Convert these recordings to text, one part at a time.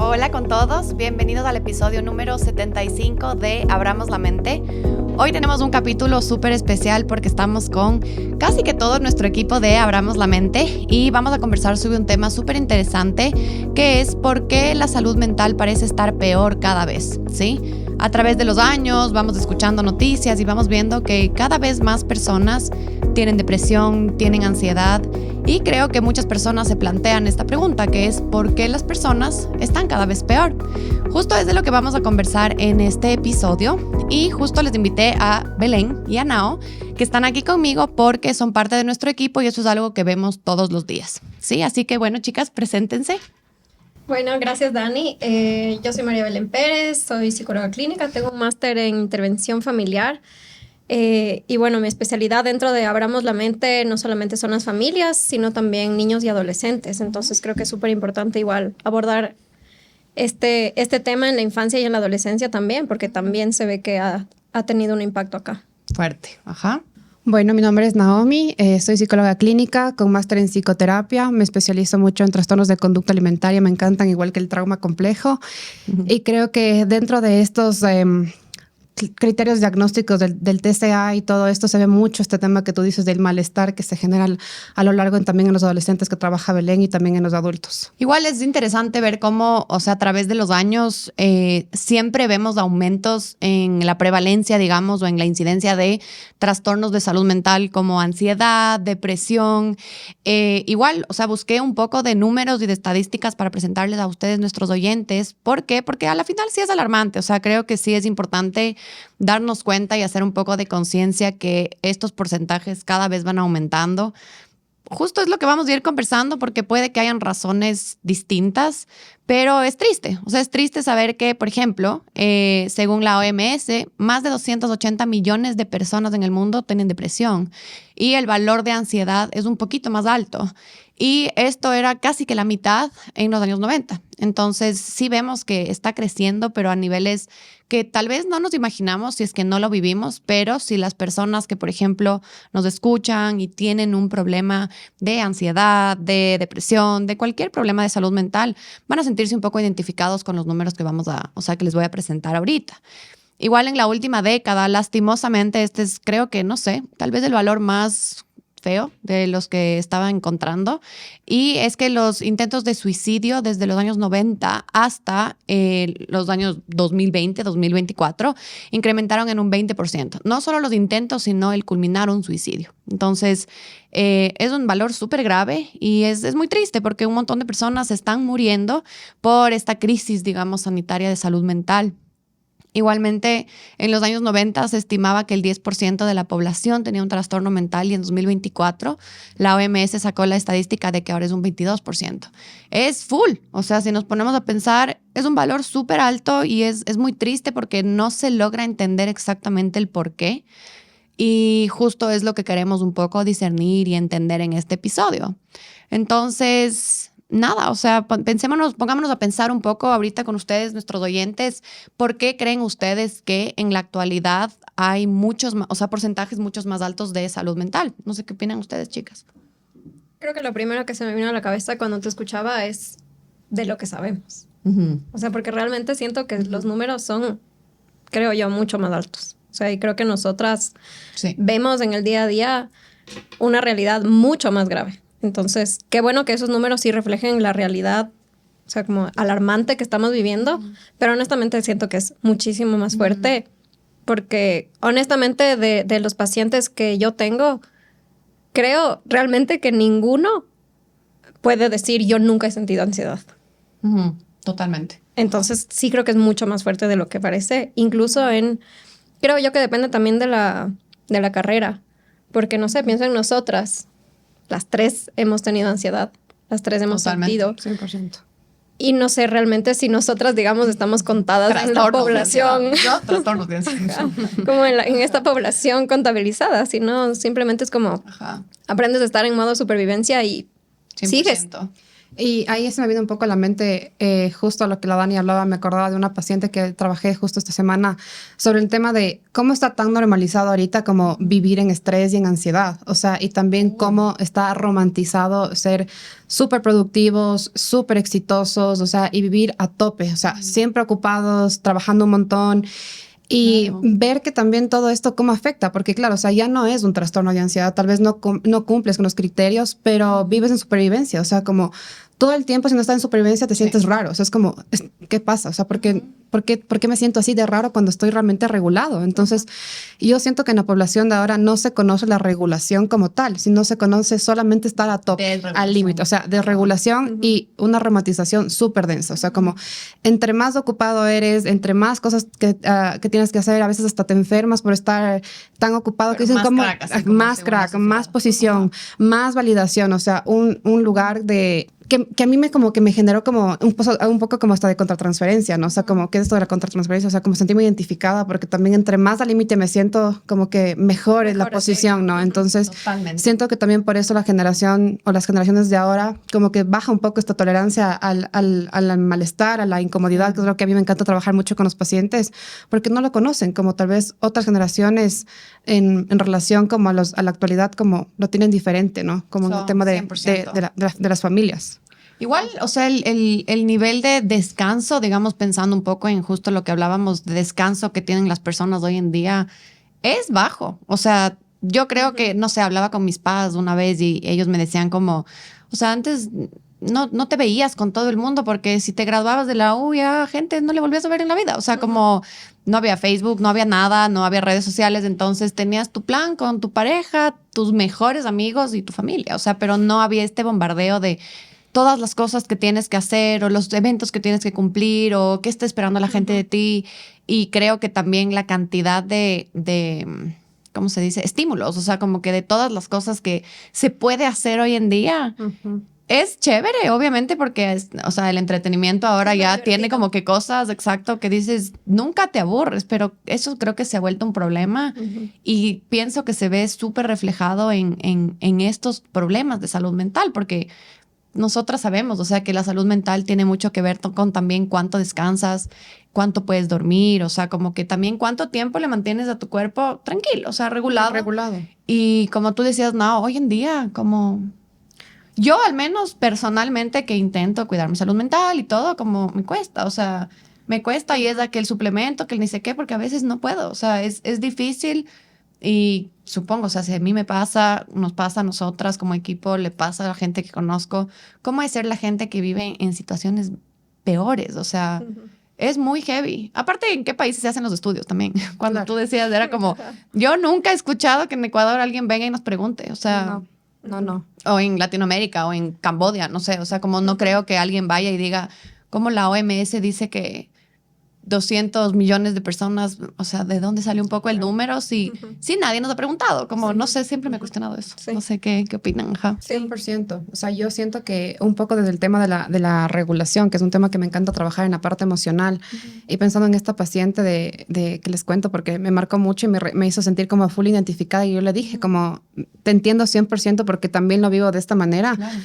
Hola con todos, bienvenidos al episodio número 75 de Abramos la Mente. Hoy tenemos un capítulo súper especial porque estamos con casi que todo nuestro equipo de Abramos la Mente y vamos a conversar sobre un tema súper interesante que es por qué la salud mental parece estar peor cada vez, ¿sí? A través de los años vamos escuchando noticias y vamos viendo que cada vez más personas tienen depresión, tienen ansiedad y creo que muchas personas se plantean esta pregunta que es ¿por qué las personas están cada vez peor? Justo es de lo que vamos a conversar en este episodio y justo les invité a Belén y a Nao que están aquí conmigo porque son parte de nuestro equipo y eso es algo que vemos todos los días, ¿sí? Así que bueno, chicas, preséntense. Bueno, gracias Dani. Yo soy María Belén Pérez, soy psicóloga clínica, tengo un máster en intervención familiar y bueno, mi especialidad dentro de Abramos la Mente no solamente son las familias, sino también niños y adolescentes. Entonces creo que es súper importante igual abordar este tema en la infancia y en la adolescencia también, porque también se ve que ha tenido un impacto acá. Fuerte, ajá. Bueno, mi nombre es Naomi, soy psicóloga clínica con máster en psicoterapia, me especializo mucho en trastornos de conducta alimentaria, me encantan igual que el trauma complejo y creo que dentro de estos criterios diagnósticos del TCA y todo esto se ve mucho este tema que tú dices del malestar que se genera a lo largo también en los adolescentes que trabaja Belén y también en los adultos. Igual es interesante ver cómo, o sea, a través de los años siempre vemos aumentos en la prevalencia, digamos, o en la incidencia de trastornos de salud mental como ansiedad, depresión. Igual, o sea, busqué un poco de números y de estadísticas para presentarles a ustedes, nuestros oyentes. ¿Por qué? Porque a la final sí es alarmante, o sea, creo que sí es importante darnos cuenta y hacer un poco de conciencia que estos porcentajes cada vez van aumentando. Justo es lo que vamos a ir conversando porque puede que hayan razones distintas, pero es triste. O sea, es triste saber que, por ejemplo, según la OMS, más de 280 millones de personas en el mundo tienen depresión y el valor de ansiedad es un poquito más alto. Y esto era casi que la mitad en los años 90. Entonces, sí vemos que está creciendo, pero a niveles que tal vez no nos imaginamos si es que no lo vivimos, pero si las personas que, por ejemplo, nos escuchan y tienen un problema de ansiedad, de depresión, de cualquier problema de salud mental, van a sentirse un poco identificados con los números que que les voy a presentar ahorita. Igual en la última década, lastimosamente, este es, creo que, no sé, tal vez el valor más feo de los que estaba encontrando, y es que los intentos de suicidio desde los años 90 hasta los años 2020, 2024, incrementaron en un 20%. No solo los intentos, sino el culminar un suicidio. Entonces, es un valor súper grave y es muy triste porque un montón de personas están muriendo por esta crisis, digamos, sanitaria de salud mental. Igualmente, en los años 90 se estimaba que el 10% de la población tenía un trastorno mental y en 2024 la OMS sacó la estadística de que ahora es un 22%. Es full, o sea, si nos ponemos a pensar, es un valor súper alto y es muy triste porque no se logra entender exactamente el por qué. Y justo es lo que queremos un poco discernir y entender en este episodio. Entonces, nada, o sea, pongámonos a pensar un poco ahorita con ustedes, nuestros oyentes, ¿por qué creen ustedes que en la actualidad hay porcentajes muchos más altos de salud mental? No sé qué opinan ustedes, chicas. Creo que lo primero que se me vino a la cabeza cuando te escuchaba es de lo que sabemos. O sea, porque realmente siento que los números son, creo yo, mucho más altos. O sea, y creo que nosotras vemos en el día a día una realidad mucho más grave. Entonces, qué bueno que esos números sí reflejen la realidad, o sea, como alarmante que estamos viviendo, pero honestamente siento que es muchísimo más fuerte, porque honestamente de los pacientes que yo tengo, creo realmente que ninguno puede decir yo nunca he sentido ansiedad. Totalmente. Entonces, sí creo que es mucho más fuerte de lo que parece, incluso creo yo que depende también de la carrera, porque no sé, pienso en nosotras. Las tres hemos tenido ansiedad, las tres hemos sentido. 100%. Y no sé realmente si nosotras, digamos, estamos contadas en la población. Trastornos de ansiedad. Como en esta población contabilizada, sino simplemente es como aprendes a estar en modo supervivencia y sigues. Y ahí se me vino un poco a la mente justo a lo que la Dani hablaba. Me acordaba de una paciente que trabajé justo esta semana sobre el tema de cómo está tan normalizado ahorita como vivir en estrés y en ansiedad. O sea, y también cómo está romantizado ser súper productivos, súper exitosos, o sea, y vivir a tope. O sea, siempre ocupados, trabajando un montón. Y ver que también todo esto cómo afecta, porque claro, o sea, ya no es un trastorno de ansiedad, tal vez no cumples con los criterios, pero vives en supervivencia, o sea, como todo el tiempo si no estás en supervivencia te sientes raro, o sea, es como, ¿qué pasa? O sea, ¿por qué me siento así de raro cuando estoy realmente regulado? Entonces, yo siento que en la población de ahora no se conoce la regulación como tal, sino se conoce solamente estar a tope, al límite, o sea, desregulación y una romantización súper densa, o sea, como entre más ocupado eres, entre más cosas que tienes que hacer, a veces hasta te enfermas por estar tan ocupado. Pero que dicen como más crack, más posición, más validación, o sea, un lugar de que a mí como que me generó como un poco como hasta de contratransferencia, ¿no? O sea, como que esto de la contratransferencia, o sea, como sentirme identificada, porque también entre más al límite me siento como que mejor es la posición, ¿no? Entonces, siento que también por eso la generación o las generaciones de ahora como que baja un poco esta tolerancia al malestar, a la incomodidad, que es lo que a mí me encanta trabajar mucho con los pacientes, porque no lo conocen, como tal vez otras generaciones en relación como a la actualidad, como lo tienen diferente, ¿no? Como en el tema de las familias. Igual, o sea, el nivel de descanso, digamos, pensando un poco en justo lo que hablábamos de descanso que tienen las personas hoy en día, es bajo. O sea, yo creo que, no sé, hablaba con mis padres una vez y ellos me decían como, o sea, antes no te veías con todo el mundo porque si te graduabas de la U, ya gente no le volvías a ver en la vida. O sea, como no había Facebook, no había nada, no había redes sociales, entonces tenías tu plan con tu pareja, tus mejores amigos y tu familia. O sea, pero no había este bombardeo de todas las cosas que tienes que hacer o los eventos que tienes que cumplir o qué está esperando la gente de ti. Y creo que también la cantidad de ¿cómo se dice? Estímulos, o sea, como que de todas las cosas que se puede hacer hoy en día. Es chévere, obviamente, porque o sea, el entretenimiento ahora ya tiene como que cosas, exacto, que dices, nunca te aburres, pero eso creo que se ha vuelto un problema y pienso que se ve súper reflejado en estos problemas de salud mental, porque nosotras sabemos, o sea, que la salud mental tiene mucho que ver con también cuánto descansas, cuánto puedes dormir, o sea, como que también cuánto tiempo le mantienes a tu cuerpo tranquilo, o sea, regulado. Y como tú decías, no, hoy en día, como yo al menos personalmente que intento cuidar mi salud mental y todo, como me cuesta, o sea, me cuesta y es aquel suplemento que ni sé qué, porque a veces no puedo, o sea, es difícil. Y supongo, o sea, si a mí me pasa, nos pasa a nosotras como equipo, le pasa a la gente que conozco, ¿cómo es ser la gente que vive en situaciones peores? O sea, es muy heavy. Aparte, ¿en qué países se hacen los estudios también? Cuando tú decías, era como, yo nunca he escuchado que en Ecuador alguien venga y nos pregunte, o sea... No. O en Latinoamérica o en Camboya, no sé, o sea, como no creo que alguien vaya y diga, como la OMS dice que 200 millones de personas, o sea, ¿de dónde sale un poco el número? Sí, nadie nos ha preguntado, como no sé, siempre me he cuestionado eso. No sé qué opinan. 100%. O sea, yo siento que un poco desde el tema de la regulación, que es un tema que me encanta trabajar en la parte emocional, y pensando en esta paciente de que les cuento, porque me marcó mucho y me hizo sentir como full identificada, y yo le dije como, te entiendo 100% porque también lo vivo de esta manera. Claro.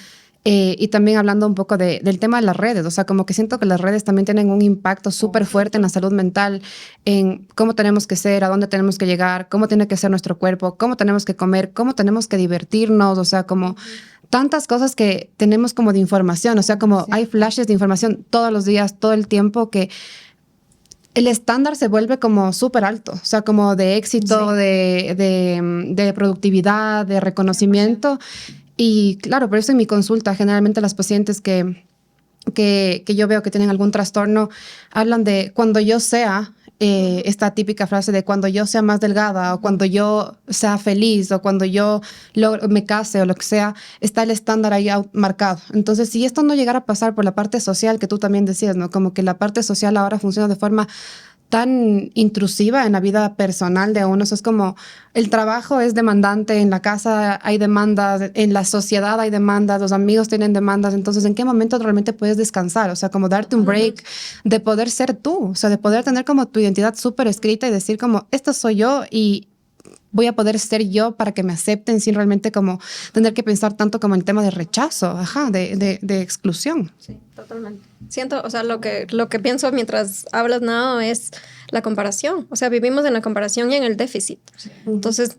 Y también hablando un poco del tema de las redes, o sea, como que siento que las redes también tienen un impacto súper fuerte en la salud mental, en cómo tenemos que ser, a dónde tenemos que llegar, cómo tiene que ser nuestro cuerpo, cómo tenemos que comer, cómo tenemos que divertirnos, o sea, como tantas cosas que tenemos como de información, o sea, como hay flashes de información todos los días, todo el tiempo, que el estándar se vuelve como súper alto, o sea, como de éxito, de productividad, de reconocimiento. 100%. Y claro, por eso en mi consulta, generalmente las pacientes que yo veo que tienen algún trastorno, hablan de cuando yo sea, esta típica frase de cuando yo sea más delgada o cuando yo sea feliz o cuando yo me case o lo que sea, está el estándar ahí marcado. Entonces, si esto no llegara a pasar por la parte social que tú también decías, ¿no? Como que la parte social ahora funciona de forma tan intrusiva en la vida personal de uno. Eso es como el trabajo es demandante, en la casa hay demandas, en la sociedad hay demandas, los amigos tienen demandas. Entonces, ¿en qué momento realmente puedes descansar? O sea, como darte un break de poder ser tú, o sea, de poder tener como tu identidad súper escrita y decir como, esto soy yo y voy a poder ser yo para que me acepten sin realmente como tener que pensar tanto como el tema de rechazo, de exclusión. Sí, totalmente. Siento, o sea, lo que pienso mientras hablas, Nao, es la comparación. O sea, vivimos en la comparación y en el déficit. Sí. Entonces,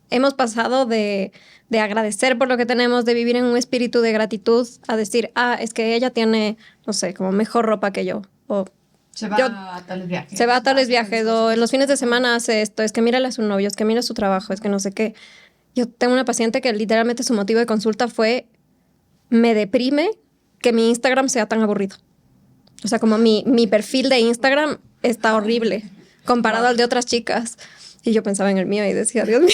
hemos pasado de agradecer por lo que tenemos, de vivir en un espíritu de gratitud, a decir, es que ella tiene, no sé, como mejor ropa que yo, o se va a tales viajes. Se va a tales viajes, o en los fines de semana hace esto, es que mírale a su novio, es que mira su trabajo, es que no sé qué. Yo tengo una paciente que literalmente su motivo de consulta fue, me deprime que mi Instagram sea tan aburrido. O sea, como mi perfil de Instagram está horrible comparado al de otras chicas. Y yo pensaba en el mío y decía, Dios mío,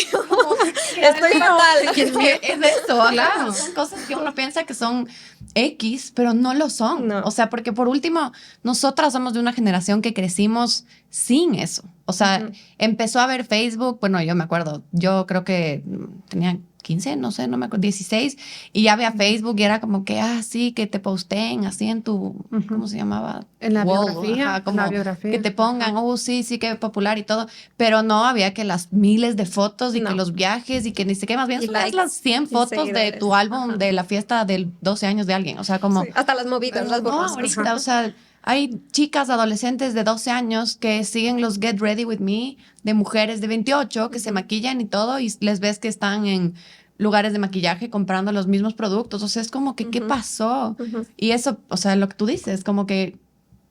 estoy fatal. Es eso, claro. Son cosas que uno piensa que son X, pero no lo son. No. O sea, porque por último, nosotras somos de una generación que crecimos sin eso. O sea, empezó a ver Facebook, bueno, yo me acuerdo, yo creo que tenía 15, no sé, no me acuerdo, 16, y ya veía Facebook y era como que, sí, que te posteen así en tu, ¿cómo se llamaba? En la biografía. Como en la biografía. Que te pongan, sí, que popular y todo, pero no había que las miles de fotos y que los viajes y que ni siquiera más bien subías las 100 fotos de tu álbum de la fiesta del 12 años de alguien, o sea, como... Sí, hasta las movidas, las borrosas. No, ahorita, o sea... Hay chicas adolescentes de 12 años que siguen los Get Ready With Me de mujeres de 28 que se maquillan y todo y les ves que están en lugares de maquillaje comprando los mismos productos. O sea, es como que, ¿qué pasó? Y eso, o sea, lo que tú dices, como que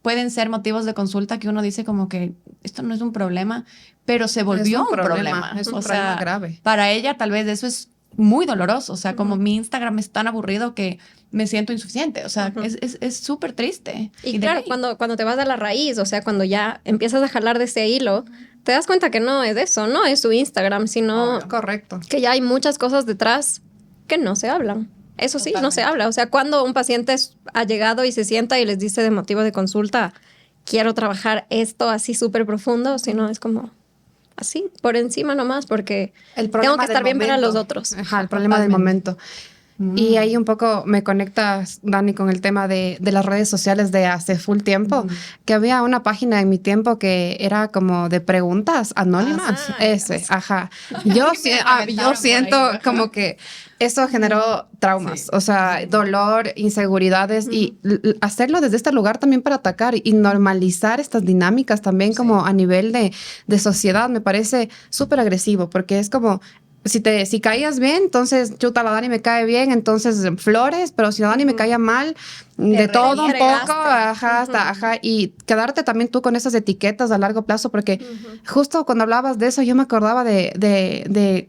pueden ser motivos de consulta que uno dice como que esto no es un problema, pero se volvió un problema. Es un problema grave. Para ella tal vez eso es muy doloroso. O sea, como mi Instagram es tan aburrido que me siento insuficiente. O sea, es súper triste. Y claro, cuando te vas a la raíz, o sea, cuando ya empiezas a jalar de ese hilo, te das cuenta que no es eso, no es su Instagram, sino correcto, que ya hay muchas cosas detrás que no se hablan. Eso sí, no se habla. O sea, cuando un paciente ha llegado y se sienta y les dice de motivo de consulta, quiero trabajar esto así súper profundo, si no es como... así, por encima nomás, porque tengo que estar bien para los otros. El problema del momento. Y ahí un poco me conectas, Dani, con el tema de las redes sociales de hace full tiempo, que había una página en mi tiempo que era como de preguntas anónimas. Yo siento como que eso generó traumas, o sea, dolor, inseguridades y hacerlo desde este lugar también para atacar y normalizar estas dinámicas también como a nivel de sociedad me parece súper agresivo porque es como... Si caías bien, entonces chuta, la Dani me cae bien, entonces flores, pero si la Dani me caía mal, de todo un poco, y quedarte también tú con esas etiquetas a largo plazo, porque justo cuando hablabas de eso, yo me acordaba de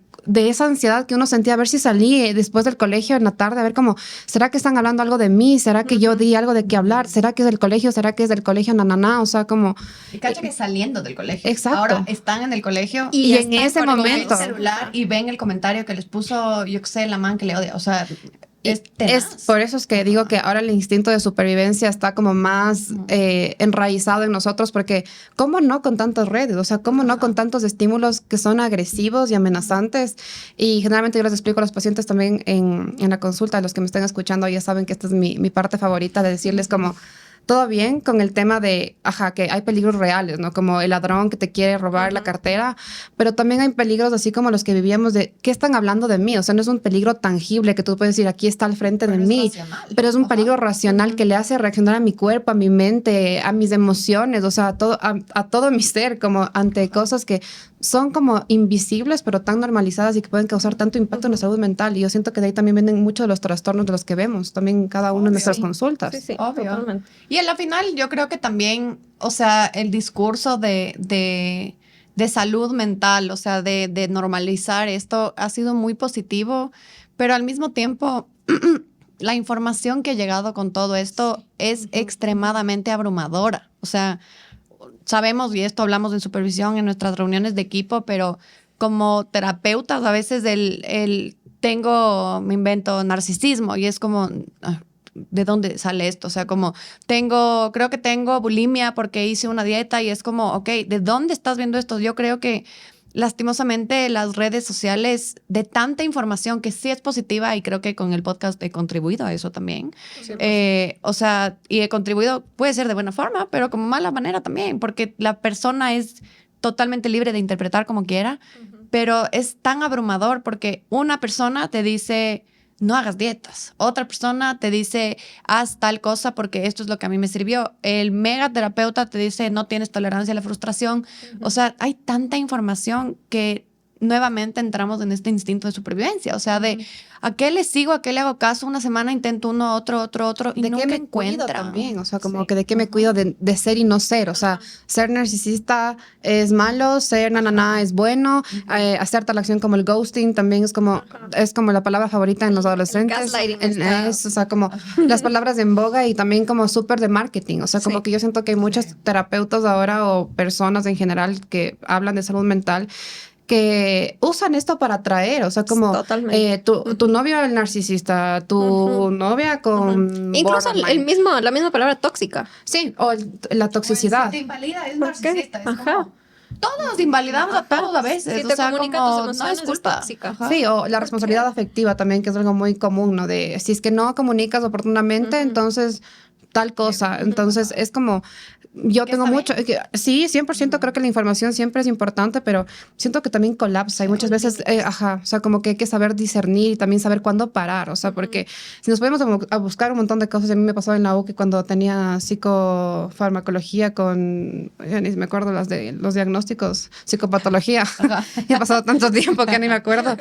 esa ansiedad que uno sentía a ver si salí después del colegio en la tarde, a ver como, ¿será que están hablando algo de mí? ¿Será que yo di algo de qué hablar? ¿Será que es del colegio? ¿Será que es del colegio? O sea, como... Y cacha que saliendo del colegio. Exacto. Ahora están en el colegio y en ese momento el celular y ven el comentario que les puso, yo qué sé, la man que le odia. O sea... Es por eso es que digo que ahora el instinto de supervivencia está como más enraizado en nosotros, porque ¿cómo no con tantas redes? O sea, ¿cómo no con tantos estímulos que son agresivos y amenazantes? Y generalmente yo les explico a los pacientes también en la consulta, a los que me estén escuchando ya saben que esta es mi parte favorita de decirles como... Todo bien con el tema de, que hay peligros reales, ¿no? Como el ladrón que te quiere robar la cartera, pero también hay peligros así como los que vivíamos de, ¿qué están hablando de mí? O sea, no es un peligro tangible que tú puedes decir, aquí está al frente de mí, pero es un peligro racional que le hace reaccionar a mi cuerpo, a mi mente, a mis emociones, o sea, a todo mi ser, como ante cosas que son como invisibles, pero tan normalizadas y que pueden causar tanto impacto en la salud mental. Y yo siento que de ahí también vienen muchos de los trastornos de los que vemos, también cada uno de nuestras consultas. Sí, obvio. Totalmente. Y en la final yo creo que también, o sea, el discurso de salud mental, o sea, de normalizar esto ha sido muy positivo, pero al mismo tiempo la información que ha llegado con todo esto es extremadamente abrumadora. O sea, sabemos, y esto hablamos en supervisión en nuestras reuniones de equipo, pero como terapeutas a veces me invento narcisismo y es como... ¿de dónde sale esto? O sea, como creo que tengo bulimia porque hice una dieta y es como, ok, ¿de dónde estás viendo esto? Yo creo que lastimosamente las redes sociales de tanta información que sí es positiva y creo que con el podcast he contribuido a eso también. O sea, y he contribuido, puede ser de buena forma, pero como mala manera también, porque la persona es totalmente libre de interpretar como quiera. pero es tan abrumador porque una persona te dice, no hagas dietas. Otra persona te dice, haz tal cosa porque esto es lo que a mí me sirvió. El megaterapeuta te dice, no tienes tolerancia a la frustración. O sea, hay tanta información que nuevamente entramos en este instinto de supervivencia. O sea, de ¿a qué le sigo? ¿A qué le hago caso? Una semana intento uno, otro, y ¿De nunca qué me encuentra. cuido también? O sea, como que de qué me cuido de ser y no ser. O sea, ser narcisista es malo, ser nananá es bueno, hacer tal acción como el ghosting también es como la palabra favorita en los adolescentes. gaslighting O sea, como las palabras en boga y también como súper de marketing. O sea, como que yo siento que hay muchos terapeutas ahora o personas en general que hablan de salud mental que usan esto para atraer, o sea, como tu novio el narcisista, tu novia con incluso la misma palabra tóxica. Sí, o la toxicidad. Pues, si te invalida, es ¿Por narcisista. qué? Es como, todos invalidamos a todos a veces. Si o te sea, comunica como, tus no emociones, es culpa. tóxica. Ajá. Sí, o la responsabilidad afectiva también, que es algo muy común, ¿no? De si es que no comunicas oportunamente, entonces tal cosa. Entonces es como, yo tengo mucho, sí, 100% creo que la información siempre es importante, pero siento que también colapsa y muchas veces, o sea, como que hay que saber discernir y también saber cuándo parar, o sea, porque si nos podemos a buscar un montón de cosas, a mí me pasó en la U que cuando tenía psicofarmacología ya ni me acuerdo los diagnósticos, psicopatología, ya ha pasado tanto tiempo que ni me acuerdo,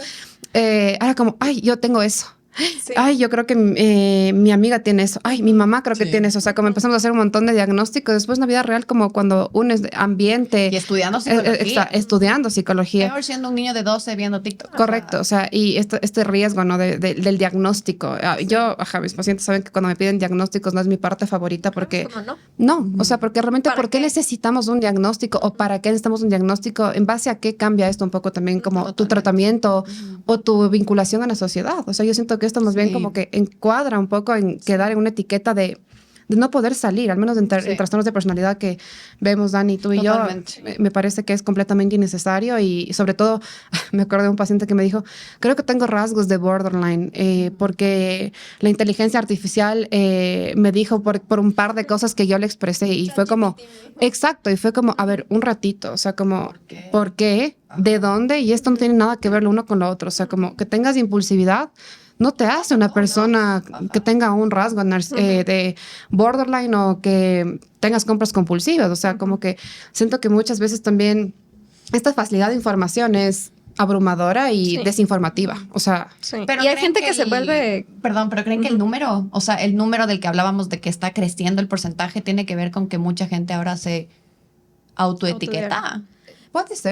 ahora como, ay, yo tengo eso. Sí. Ay, yo creo que mi amiga tiene eso. Ay, mi mamá creo que tiene eso. O sea, como empezamos a hacer un montón de diagnósticos. Después en la vida real, como cuando uno es de ambiente. Y estudiando psicología. Estudiando psicología. Peor siendo un niño de 12 viendo TikTok. Correcto. O sea, y este riesgo, ¿no? del diagnóstico. Yo, mis pacientes saben que cuando me piden diagnósticos no es mi parte favorita porque... No, o sea, porque realmente ¿por qué necesitamos un diagnóstico o para qué necesitamos un diagnóstico? ¿En base a qué cambia esto un poco también como tu tratamiento o tu vinculación a la sociedad? O sea, yo siento que esto más bien como que encuadra un poco en quedar en una etiqueta de no poder salir, al menos en trastornos de personalidad que vemos, Dani, tú y yo, me parece que es completamente innecesario y sobre todo me acuerdo de un paciente que me dijo, creo que tengo rasgos de borderline porque la inteligencia artificial me dijo por un par de cosas que yo le expresé y fue como, exacto, y fue como, a ver, un ratito, o sea, como, ¿por qué? ¿De dónde? Y esto no tiene nada que ver lo uno con lo otro, o sea, como que tengas impulsividad no te hace una persona que tenga un rasgo de borderline o que tengas compras compulsivas. O sea, como que siento que muchas veces también esta facilidad de información es abrumadora y desinformativa. O sea, pero y hay gente que se vuelve... Perdón, pero ¿creen que el número, o sea, el número del que hablábamos de que está creciendo el porcentaje tiene que ver con que mucha gente ahora se autoetiqueta?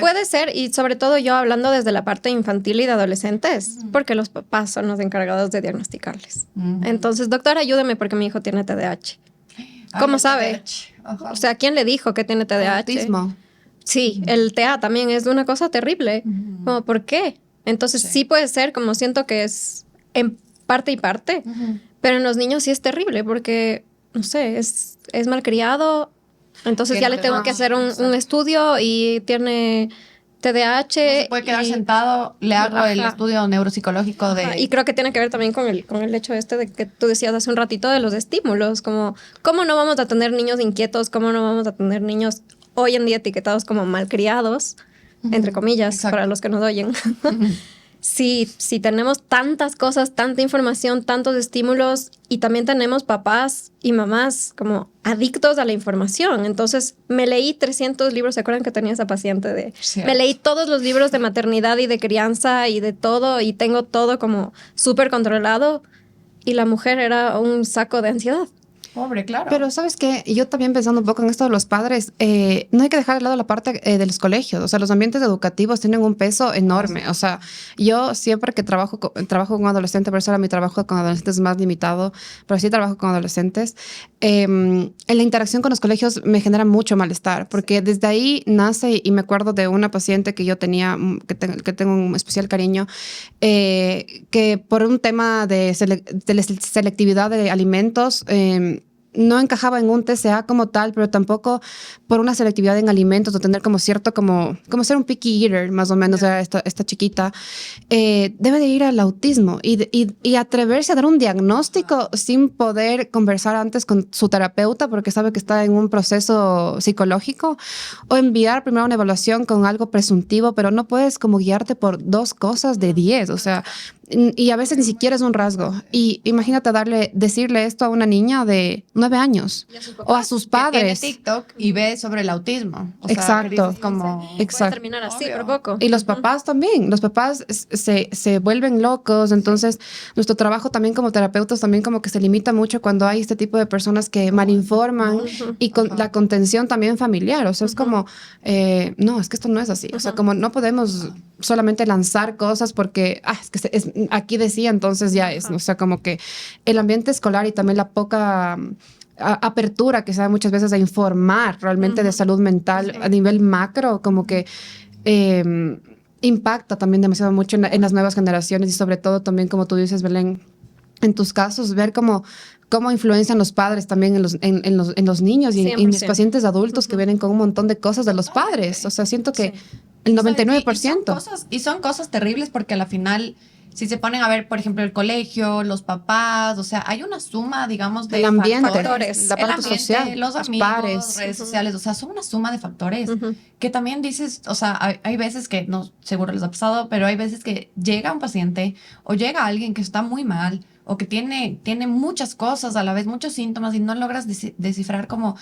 Puede ser, y sobre todo yo hablando desde la parte infantil y de adolescentes, porque los papás son los encargados de diagnosticarles. Entonces, doctor, ayúdeme porque mi hijo tiene TDAH. ¿Cómo sabe? O sea, ¿quién le dijo que tiene TDAH? Autismo. Sí, el TEA también es una cosa terrible. Como, ¿por qué? Entonces, sí puede ser, como siento que es en parte y parte, pero en los niños sí es terrible porque, no sé, es malcriado. Entonces ya le tengo que hacer un estudio y tiene TDAH. No se puede quedar sentado, le hago el estudio neuropsicológico de... Y creo que tiene que ver también con el hecho de que tú decías hace un ratito de los estímulos, como cómo no vamos a tener niños inquietos, cómo no vamos a tener niños hoy en día etiquetados como malcriados, entre comillas, para los que nos oyen. Si tenemos tantas cosas, tanta información, tantos estímulos y también tenemos papás y mamás como adictos a la información. Entonces me leí 300 libros, ¿se acuerdan que tenía esa paciente? Me leí todos los libros de maternidad y de crianza y de todo y tengo todo como súper controlado y la mujer era un saco de ansiedad. Pobre, claro. Pero ¿sabes qué? Yo también pensando un poco en esto de los padres, no hay que dejar de lado la parte de los colegios. O sea, los ambientes educativos tienen un peso enorme. O sea, yo siempre que trabajo con adolescentes, por eso ahora mi trabajo con adolescentes es más limitado, pero sí trabajo con adolescentes, en la interacción con los colegios me genera mucho malestar, porque desde ahí nace, y me acuerdo de una paciente que yo tenía, que tengo un especial cariño, que por un tema de selectividad de alimentos, no encajaba en un TCA como tal, pero tampoco por una selectividad en alimentos o tener como cierto, como ser un picky eater, más o menos, era esta chiquita, debe de ir al autismo y atreverse a dar un diagnóstico sin poder conversar antes con su terapeuta porque sabe que está en un proceso psicológico, o enviar primero una evaluación con algo presuntivo, pero no puedes como guiarte por 2 cosas de 10, o sea, y a veces ni siquiera es un rasgo. Y imagínate decirle esto a una niña de 9 años o a sus padres. Que tiene TikTok y ve sobre el autismo. O Exacto. Sea, como, puede terminar así por poco. Y los papás también. Los papás se vuelven locos. Entonces, nuestro trabajo también como terapeutas también como que se limita mucho cuando hay este tipo de personas que malinforman y con la contención también familiar. O sea, es como, no, es que esto no es así. O sea, como no podemos solamente lanzar cosas porque, es que aquí decía, entonces ya es. O sea, como que el ambiente escolar y también la poca apertura que se da muchas veces a informar realmente de salud mental a nivel macro, como que impacta también demasiado mucho en las nuevas generaciones y sobre todo también, como tú dices, Belén, en tus casos, ver cómo influencian los padres también en los niños y en mis pacientes adultos que vienen con un montón de cosas de los padres. O sea, siento que el 99%. Y son cosas terribles porque a la final, si se ponen a ver, por ejemplo, el colegio, los papás, o sea, hay una suma, digamos, de el ambiente, factores. la parte social, los amigos, pares, redes sociales, o sea, son una suma de factores que también dices, o sea, hay veces que, no, seguro les ha pasado, pero hay veces que llega un paciente o llega alguien que está muy mal o que tiene muchas cosas a la vez, muchos síntomas y no logras descifrar como,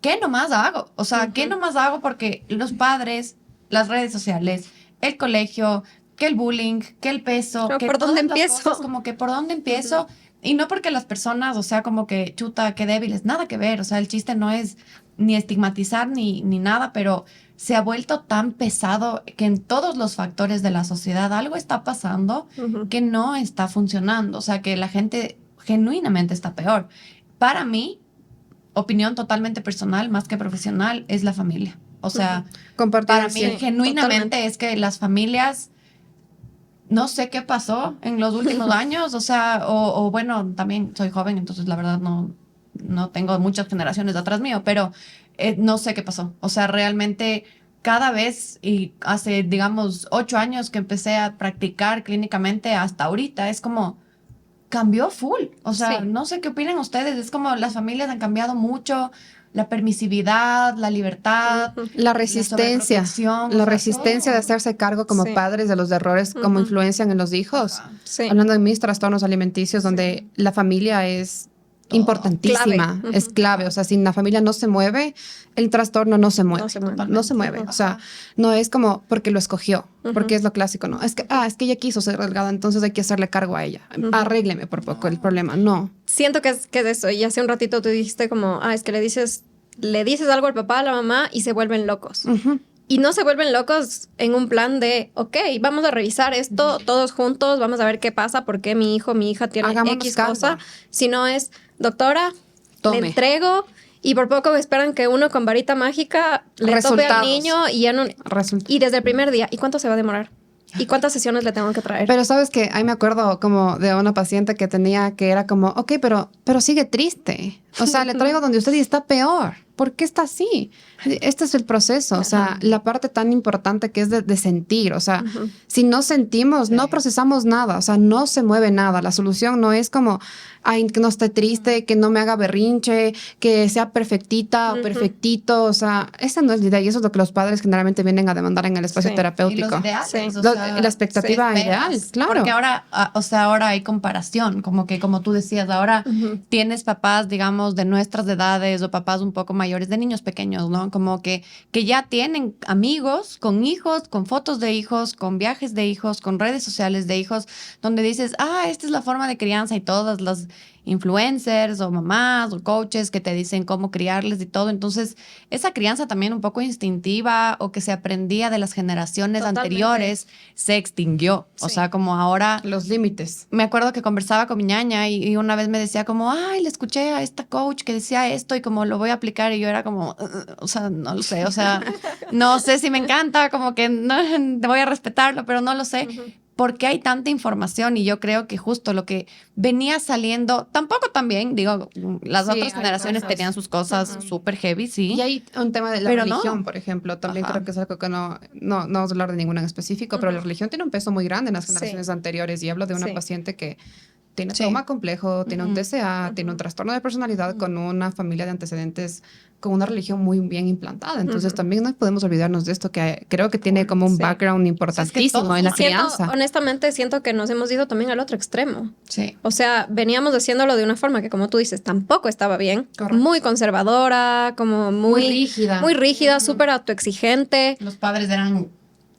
¿qué nomás hago? O sea, ¿qué nomás hago? Porque los padres, las redes sociales, el colegio, que el bullying, que el peso, pero que ¿por dónde empiezo? Cosas, como que por dónde empiezo. Y no porque las personas, o sea, como que chuta, qué débiles, nada que ver. O sea, el chiste no es ni estigmatizar ni nada, pero se ha vuelto tan pesado que en todos los factores de la sociedad algo está pasando que no está funcionando. O sea, que la gente genuinamente está peor. Para mí, opinión totalmente personal, más que profesional, es la familia. O sea, para mí genuinamente es que las familias, no sé qué pasó en los últimos años, o sea, o bueno, también soy joven, entonces la verdad no tengo muchas generaciones atrás mío, pero no sé qué pasó. O sea, realmente cada vez, y hace, digamos, 8 años que empecé a practicar clínicamente hasta ahorita, es como cambió full. O sea, no sé qué opinan ustedes, es como las familias han cambiado mucho. La permisividad, la libertad, la resistencia, la resistencia de hacerse cargo como padres de los errores, como influencian en los hijos. Hablando de mis trastornos alimenticios, donde la familia es importantísima, es clave. O sea, si la familia no se mueve, el trastorno no se mueve. No se mueve. O sea, no es como porque lo escogió, porque es lo clásico, ¿no? Es que ella quiso ser delgada, entonces hay que hacerle cargo a ella. Arrégleme por poco el problema. No. Siento que es eso. Y hace un ratito tú dijiste como, es que le dices algo al papá, a la mamá y se vuelven locos. Y no se vuelven locos en un plan de, ok, vamos a revisar esto todos juntos, vamos a ver qué pasa, por qué mi hijo, mi hija tiene X cosa. Sino es, doctora, le entrego, y por poco esperan que uno con varita mágica le tope al niño y ya no. Y desde el primer día, ¿y cuánto se va a demorar? ¿Y cuántas sesiones le tengo que traer? Pero sabes que ahí me acuerdo como de una paciente que era como, ok, pero sigue triste. O sea, le traigo donde usted y está peor. ¿Por qué está así? Este es el proceso, o sea, la parte tan importante que es de sentir. O sea, si no sentimos, no procesamos nada, o sea, no se mueve nada. La solución no es como, que no esté triste, que no me haga berrinche, que sea perfectita o perfectito. O sea, esa no es la idea y eso es lo que los padres generalmente vienen a demandar en el espacio terapéutico. Y los ideales, o sea, la expectativa ideal, claro. Porque ahora, ahora hay comparación, como tú decías, ahora tienes papás, digamos, de nuestras edades o papás un poco mayores de niños pequeños, ¿no? Como que ya tienen amigos con hijos, con fotos de hijos, con viajes de hijos, con redes sociales de hijos, donde dices, esta es la forma de crianza y todas las influencers o mamás o coaches que te dicen cómo criarles y todo. Entonces, esa crianza también un poco instintiva o que se aprendía de las generaciones anteriores se extinguió. O sea, como ahora... Los límites. Me acuerdo que conversaba con mi ñaña y una vez me decía como, le escuché a esta coach que decía esto y como lo voy a aplicar. Y yo era como, o sea, no lo sé. O sea, no sé si me encanta, como que no, voy a respetarlo, pero no lo sé. ¿por qué hay tanta información? Y yo creo que justo lo que venía saliendo, tampoco también, digo, las Sí, otras hay generaciones cosas. tenían sus cosas súper heavy, sí. Y hay un tema de la Pero religión, no. por ejemplo. También Ajá. creo que es algo que no vamos a hablar de ninguna en específico, pero la religión tiene un peso muy grande en las generaciones anteriores. Y hablo de una Sí. paciente que tiene Sí. trauma complejo, tiene un TCA, tiene un trastorno de personalidad con una familia de antecedentes con una religión muy bien implantada. Entonces también no podemos olvidarnos de esto, que creo que tiene como un Sí. background importantísimo todos en la Siento, crianza. honestamente, siento que nos hemos ido también al otro extremo. Sí. O sea, veníamos haciéndolo de una forma que, como tú dices, tampoco estaba bien. Correcto. Muy conservadora, como Muy rígida. Muy rígida, súper autoexigente. Los padres eran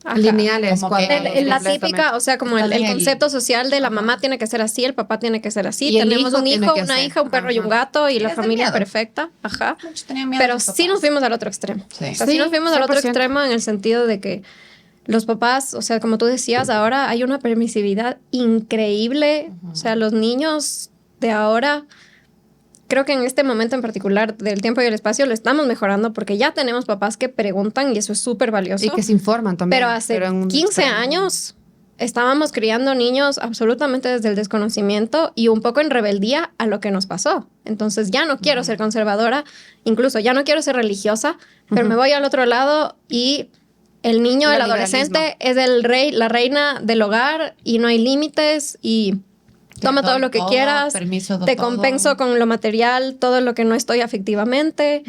Ajá. Lineales, Como que cuadrados, La completamente. típica, o sea, como Está el bien el- concepto social de la mamá tiene que ser así, el papá tiene que ser así. Y el Tenemos hijo un tiene hijo, que una ser. hija, un perro y un gato y la Es de familia miedo. perfecta. Ajá. Muchos tenían miedo Pero a sus sí nos papás. fuimos al otro extremo. Sí. O sea, sí Sí, nos fuimos al otro 100%. extremo en el sentido de que los papás, o sea, como tú decías, ahora hay una permisividad increíble. O sea, los niños de ahora, creo que en este momento en particular del tiempo y el espacio lo estamos mejorando porque ya tenemos papás que preguntan y eso es súper valioso. Y que se informan también. Pero hace en un 15 extremo. años estábamos criando niños absolutamente desde el desconocimiento y un poco en rebeldía a lo que nos pasó. Entonces ya no quiero ser conservadora, incluso ya no quiero ser religiosa, pero me voy al otro lado y el niño, El el adolescente es el rey, la reina del hogar y no hay límites y toma todo lo que quieras, permiso de te todo. compenso con lo material, todo lo que no estoy afectivamente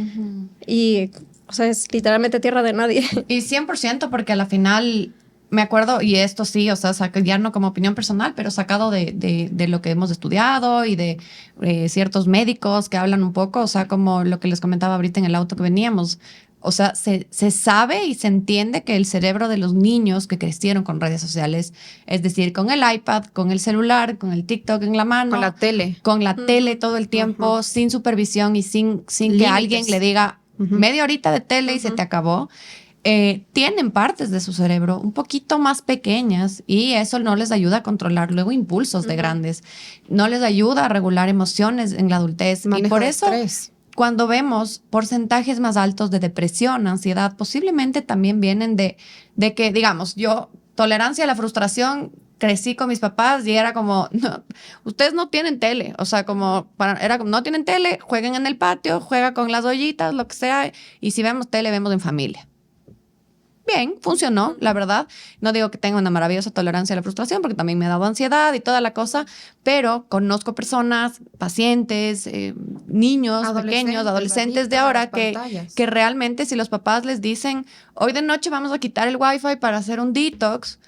y, o sea, es literalmente tierra de nadie. Y 100% porque a la final, me acuerdo, y esto sí, o sea, ya no como opinión personal, pero sacado de lo que hemos estudiado y de ciertos médicos que hablan un poco, o sea, como lo que les comentaba ahorita en el auto que veníamos. O sea, se sabe y se entiende que el cerebro de los niños que crecieron con redes sociales, es decir, con el iPad, con el celular, con el TikTok en la mano, Con la tele. con la tele todo el tiempo, sin supervisión y sin que Límites. alguien le diga media horita de tele y se te acabó, tienen partes de su cerebro un poquito más pequeñas y eso no les ayuda a controlar luego impulsos de grandes, no les ayuda a regular emociones en la adultez. Manejo y por de eso, estrés. cuando vemos porcentajes más altos de depresión, ansiedad, posiblemente también vienen de que, digamos, yo, tolerancia a la frustración, crecí con mis papás y era como, no, ustedes no tienen tele, o sea, era como, no tienen tele, jueguen en el patio, juega con las ollitas, lo que sea, y si vemos tele, vemos en familia. Bien, funcionó, la verdad. No digo que tenga una maravillosa tolerancia a la frustración, porque también me ha dado ansiedad y toda la cosa, pero conozco personas, pacientes, niños pequeños, adolescentes de ahora, que realmente si los papás les dicen, hoy de noche vamos a quitar el wifi para hacer un detox,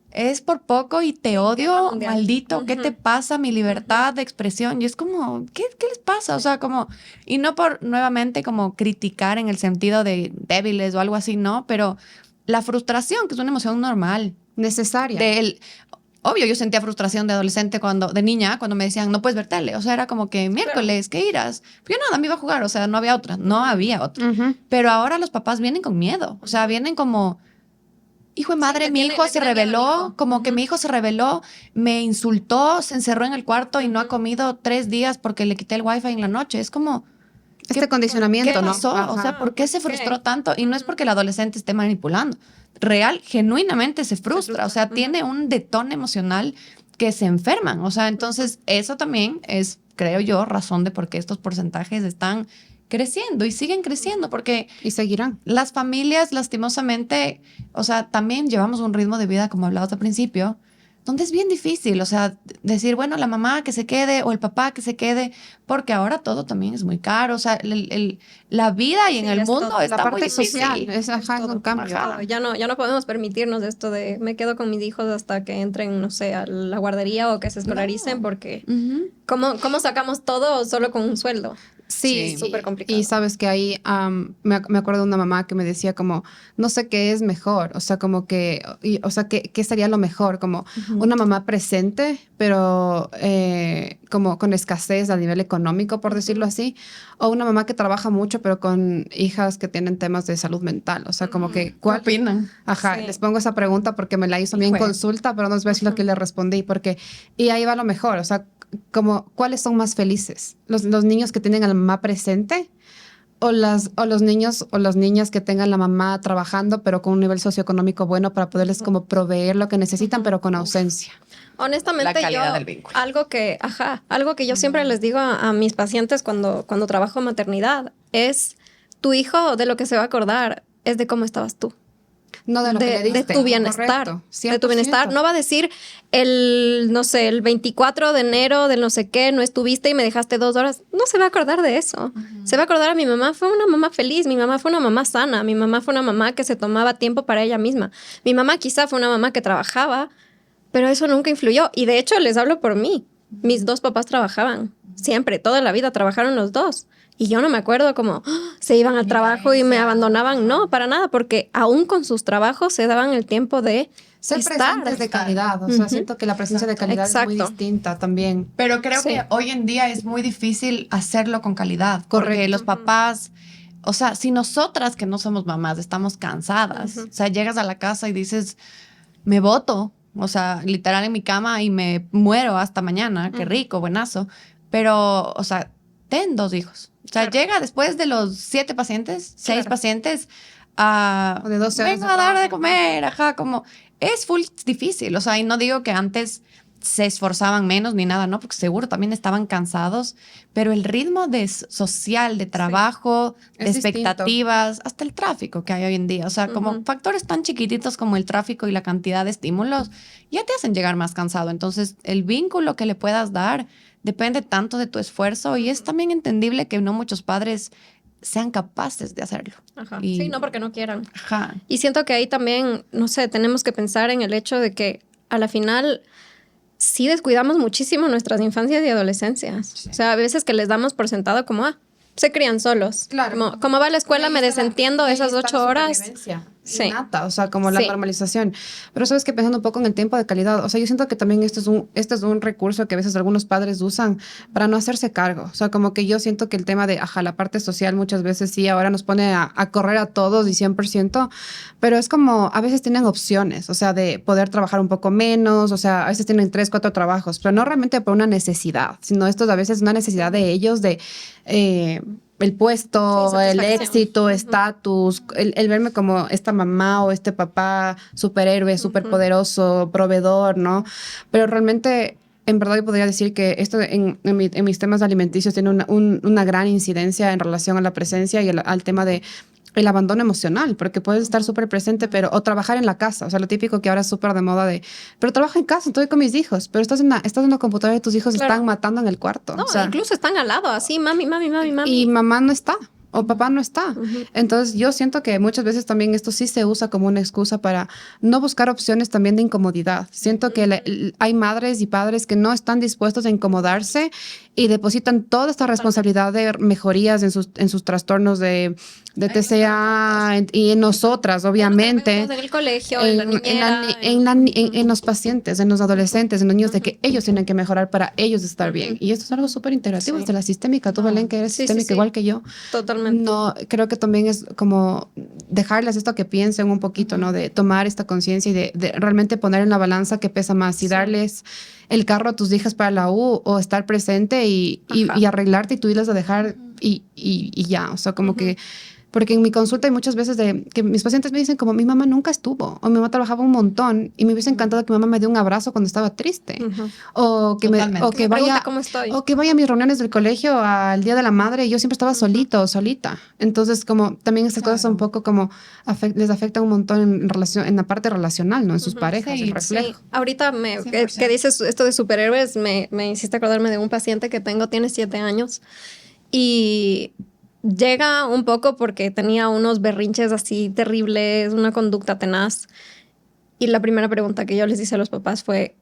es por poco y te odio, maldito, ¿qué te pasa? Mi libertad de expresión. Y es como, ¿qué les pasa? O sea, como, y no por nuevamente como criticar en el sentido de débiles o algo así, no, pero la frustración, que es una emoción normal. Necesaria. Obvio, yo sentía frustración de adolescente de niña, cuando me decían, no puedes ver tele. O sea, era como que miércoles, ¿qué irás? Yo nada, me iba a jugar, o sea, no había otra. Pero ahora los papás vienen con miedo, o sea, vienen como... Hijo de madre, mi hijo se rebeló, como que mi hijo se rebeló, me insultó, se encerró en el cuarto y no ha comido 3 días porque le quité el wifi en la noche. Es como... Condicionamiento, ¿qué ¿no? pasó? Ajá. O sea, ¿por qué se frustró tanto? Y no es porque el adolescente esté manipulando. Genuinamente se frustra. O sea, tiene un detón emocional que se enferman. O sea, entonces eso también es, creo yo, razón de por qué estos porcentajes están creciendo y siguen creciendo, porque Y seguirán. las familias, lastimosamente, o sea, también llevamos un ritmo de vida, como hablabas al principio, donde es bien difícil, o sea, decir, bueno, la mamá que se quede o el papá que se quede, porque ahora todo también es muy caro, o sea, la vida y en el mundo todo. está La muy parte difícil. social es un cambio. Ajá. Ya no podemos permitirnos esto de me quedo con mis hijos hasta que entren, no sé, a la guardería o que se escolaricen, porque ¿cómo sacamos todo solo con un sueldo? Sí, súper complicado. Y sabes que ahí me acuerdo de una mamá que me decía como, no sé qué es mejor, o sea, como que, ¿qué sería lo mejor? Como una mamá presente, pero como con escasez a nivel económico, por decirlo así, o una mamá que trabaja mucho, pero con hijas que tienen temas de salud mental, o sea, como que, ¿Qué opinan? Ajá, Sí. les pongo esa pregunta porque me la hizo bien en consulta, pero no les voy a decir lo que le respondí, y ahí va lo mejor, o sea, como, ¿cuáles son más felices? ¿Los niños que tienen a la mamá presente O los niños o las niñas que tengan la mamá trabajando, pero con un nivel socioeconómico bueno para poderles como proveer lo que necesitan, pero con ausencia. Honestamente, La calidad del vínculo. algo que yo siempre les digo a mis pacientes cuando trabajo en maternidad es, tu hijo de lo que se va a acordar es de cómo estabas tú. No de lo que le diste. De tu bienestar. Correcto, De tu bienestar. No va a decir no sé, el 24 de enero del no sé qué, no estuviste y me dejaste 2 horas. No se va a acordar de eso. Se va a acordar, mi mamá fue una mamá feliz, mi mamá fue una mamá sana, mi mamá fue una mamá que se tomaba tiempo para ella misma. Mi mamá quizá fue una mamá que trabajaba, pero eso nunca influyó. Y de hecho, les hablo por mí. Mis 2 papás trabajaban. Siempre, toda la vida trabajaron los 2. Y yo no me acuerdo cómo se iban al trabajo y me abandonaban. No, para nada, porque aún con sus trabajos se daban el tiempo de ser presentes de calidad. O sea, siento que la presencia de calidad es muy distinta también. Pero creo que hoy en día es muy difícil hacerlo con calidad. Correcto. Porque los papás, o sea, si nosotras que no somos mamás estamos cansadas, o sea, llegas a la casa y dices, me boto, o sea, literal en mi cama y me muero hasta mañana, qué rico, buenazo. Pero, o sea, ten 2 hijos. O sea, llega después de los 7 pacientes, 6 pacientes, o de 12 horas vengo a dar de comer, como, es full difícil. O sea, y no digo que antes se esforzaban menos ni nada, ¿no? Porque seguro también estaban cansados, pero el ritmo social, de trabajo, de expectativas, distinto. Hasta el tráfico que hay hoy en día, o sea, como factores tan chiquititos como el tráfico y la cantidad de estímulos, ya te hacen llegar más cansado. Entonces, el vínculo que le puedas dar depende tanto de tu esfuerzo y es también entendible que no muchos padres sean capaces de hacerlo. Ajá. Sí, no porque no quieran. Ajá. Y siento que ahí también, no sé, tenemos que pensar en el hecho de que a la final sí descuidamos muchísimo nuestras infancias y adolescencias. Sí. O sea, a veces que les damos por sentado como, se crían solos. Claro. Como va a la escuela, me desentiendo esas 8 horas. Sí. Innata, o sea, como la normalización. Pero sabes que pensando un poco en el tiempo de calidad, o sea, yo siento que también este es un recurso que a veces algunos padres usan para no hacerse cargo. O sea, como que yo siento que el tema de, la parte social muchas veces sí, ahora nos pone a correr a todos y 100%, pero es como, a veces tienen opciones, o sea, de poder trabajar un poco menos, o sea, a veces tienen 3, 4 trabajos, pero no realmente por una necesidad, sino esto a veces es una necesidad de ellos de... el puesto, el éxito, estatus, el verme como esta mamá o este papá superhéroe, superpoderoso, proveedor, ¿no? Pero realmente, en verdad yo podría decir que esto en mis temas alimenticios tiene una gran incidencia en relación a la presencia y al tema de el abandono emocional, porque puedes estar súper presente, o trabajar en la casa, o sea, lo típico que ahora es súper de moda pero trabajo en casa, estoy con mis hijos, pero estás en la computadora y tus hijos están matando en el cuarto. No, o sea, incluso están al lado, así, mami. Y mamá no está. O papá no está. Entonces yo siento que muchas veces también esto sí se usa como una excusa para no buscar opciones también de incomodidad. Siento que hay madres y padres que no están dispuestos a incomodarse y depositan toda esta responsabilidad de mejorías en sus trastornos de TCA y en nosotras, obviamente. En el colegio, en la niñera. En los pacientes, en los adolescentes, en los niños, de que ellos tienen que mejorar para ellos estar bien. Y esto es algo súper integrativo desde la sistémica. Tú, Belén, que eres sistémica igual que yo. Totalmente. No, creo que también es como dejarles esto que piensen un poquito, ¿no? De tomar esta conciencia y de realmente poner en la balanza qué pesa más. Si darles el carro a tus hijas para la U o estar presente y arreglarte y tú irles a dejar y ya. O sea, como que... Porque en mi consulta hay muchas veces que mis pacientes me dicen como mi mamá nunca estuvo o mi mamá trabajaba un montón y me hubiese encantado que mi mamá me dé un abrazo cuando estaba triste o que vaya a mis reuniones del colegio al Día de la Madre y yo siempre estaba solito o solita. Entonces como también estas cosas un poco como les afectan un montón en la parte relacional, ¿no? En sus parejas, el reflejo. Sí. Ahorita que dices esto de superhéroes me hiciste acordarme de un paciente que tengo, tiene 7 años y... llega un poco porque tenía unos berrinches así terribles, una conducta tenaz. Y la primera pregunta que yo les hice a los papás fue,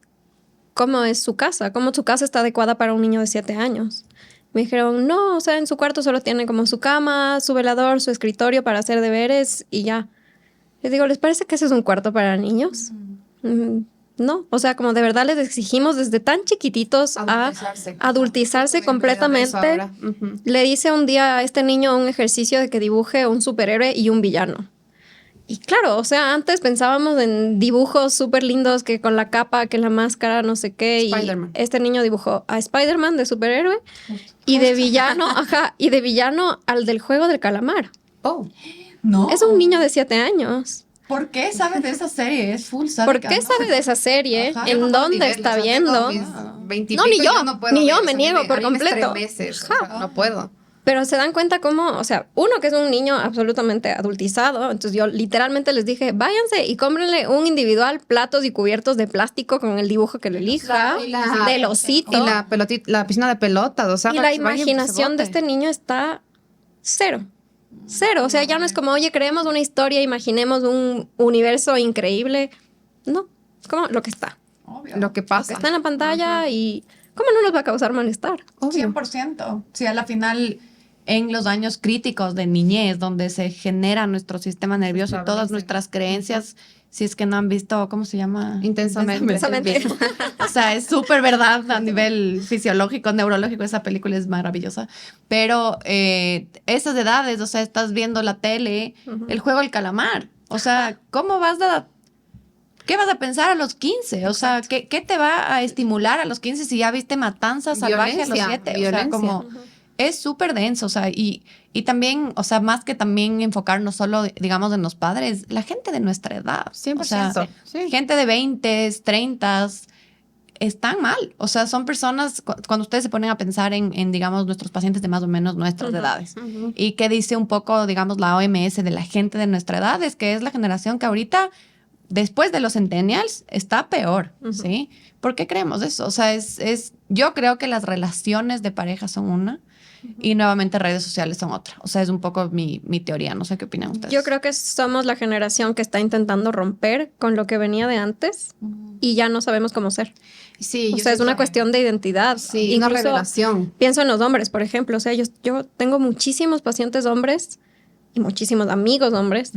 ¿cómo es su casa? ¿Cómo su casa está adecuada para un niño de 7 años? Me dijeron, no, o sea, en su cuarto solo tiene como su cama, su velador, su escritorio para hacer deberes y ya. Les digo, ¿les parece que ese es un cuarto para niños? No, o sea, como de verdad les exigimos desde tan chiquititos a adultizarse completamente. Le hice un día a este niño un ejercicio de que dibuje un superhéroe y un villano. Y claro, o sea, antes pensábamos en dibujos súper lindos, que con la capa, que la máscara, no sé qué. Spider-Man. Y este niño dibujó a Spider-Man de superhéroe y de villano, y de villano al del juego del calamar. Oh. No. Es un niño de 7 años. ¿Por qué sabe de esa serie? Es full sádica, ¿Por qué ¿no? sabe de esa serie? Ajá. ¿En dónde está viendo? No, ni yo me niego por completo. No puedo. Pero se dan cuenta cómo, o sea, uno que es un niño absolutamente adultizado, entonces yo literalmente les dije, váyanse y cómprenle un individual, platos y cubiertos de plástico con el dibujo que lo elija, del osito. Y la piscina de pelotas, o sea, Y la imaginación de este niño está cero. Cero. O sea, ya no es como, oye, creemos una historia, imaginemos un universo increíble. No, es como lo que está. Obvio. Lo que Lo pasa. que está en la pantalla y ¿cómo no nos va a causar malestar? Obvio. 100%. Sí, a la final, en los años críticos de niñez, donde se genera nuestro sistema nervioso y todas nuestras creencias, si es que no han visto, ¿cómo se llama? Intensamente. O sea, es súper verdad a nivel fisiológico, neurológico, esa película es maravillosa. Pero esas edades, o sea, estás viendo la tele, el juego del calamar. O sea, ¿cómo vas a... ¿Qué vas a pensar a los 15? O sea, ¿qué te va a estimular a los 15 si ya viste Matanza Salvaje a los 7? O sea, como... Es súper denso, o sea, y también, o sea, más que también enfocarnos solo, digamos, en los padres, la gente de nuestra edad. 100%. O sea, Sí. gente de 20, 30, están mal. O sea, son personas, cuando ustedes se ponen a pensar en, digamos, nuestros pacientes de más o menos nuestras edades. Y qué dice un poco, digamos, la OMS de la gente de nuestra edad, es que es la generación que ahorita, después de los centennials, está peor, ¿sí? ¿Por qué creemos eso? O sea, yo creo que las relaciones de pareja son una, y nuevamente redes sociales son otra. O sea, es un poco mi teoría. No sé qué opinan ustedes. Yo creo que somos la generación que está intentando romper con lo que venía de antes y ya no sabemos cómo ser. Sí, O sea, es una cuestión de identidad. Sí, una revelación. Pienso en los hombres, por ejemplo. O sea, yo tengo muchísimos pacientes hombres y muchísimos amigos hombres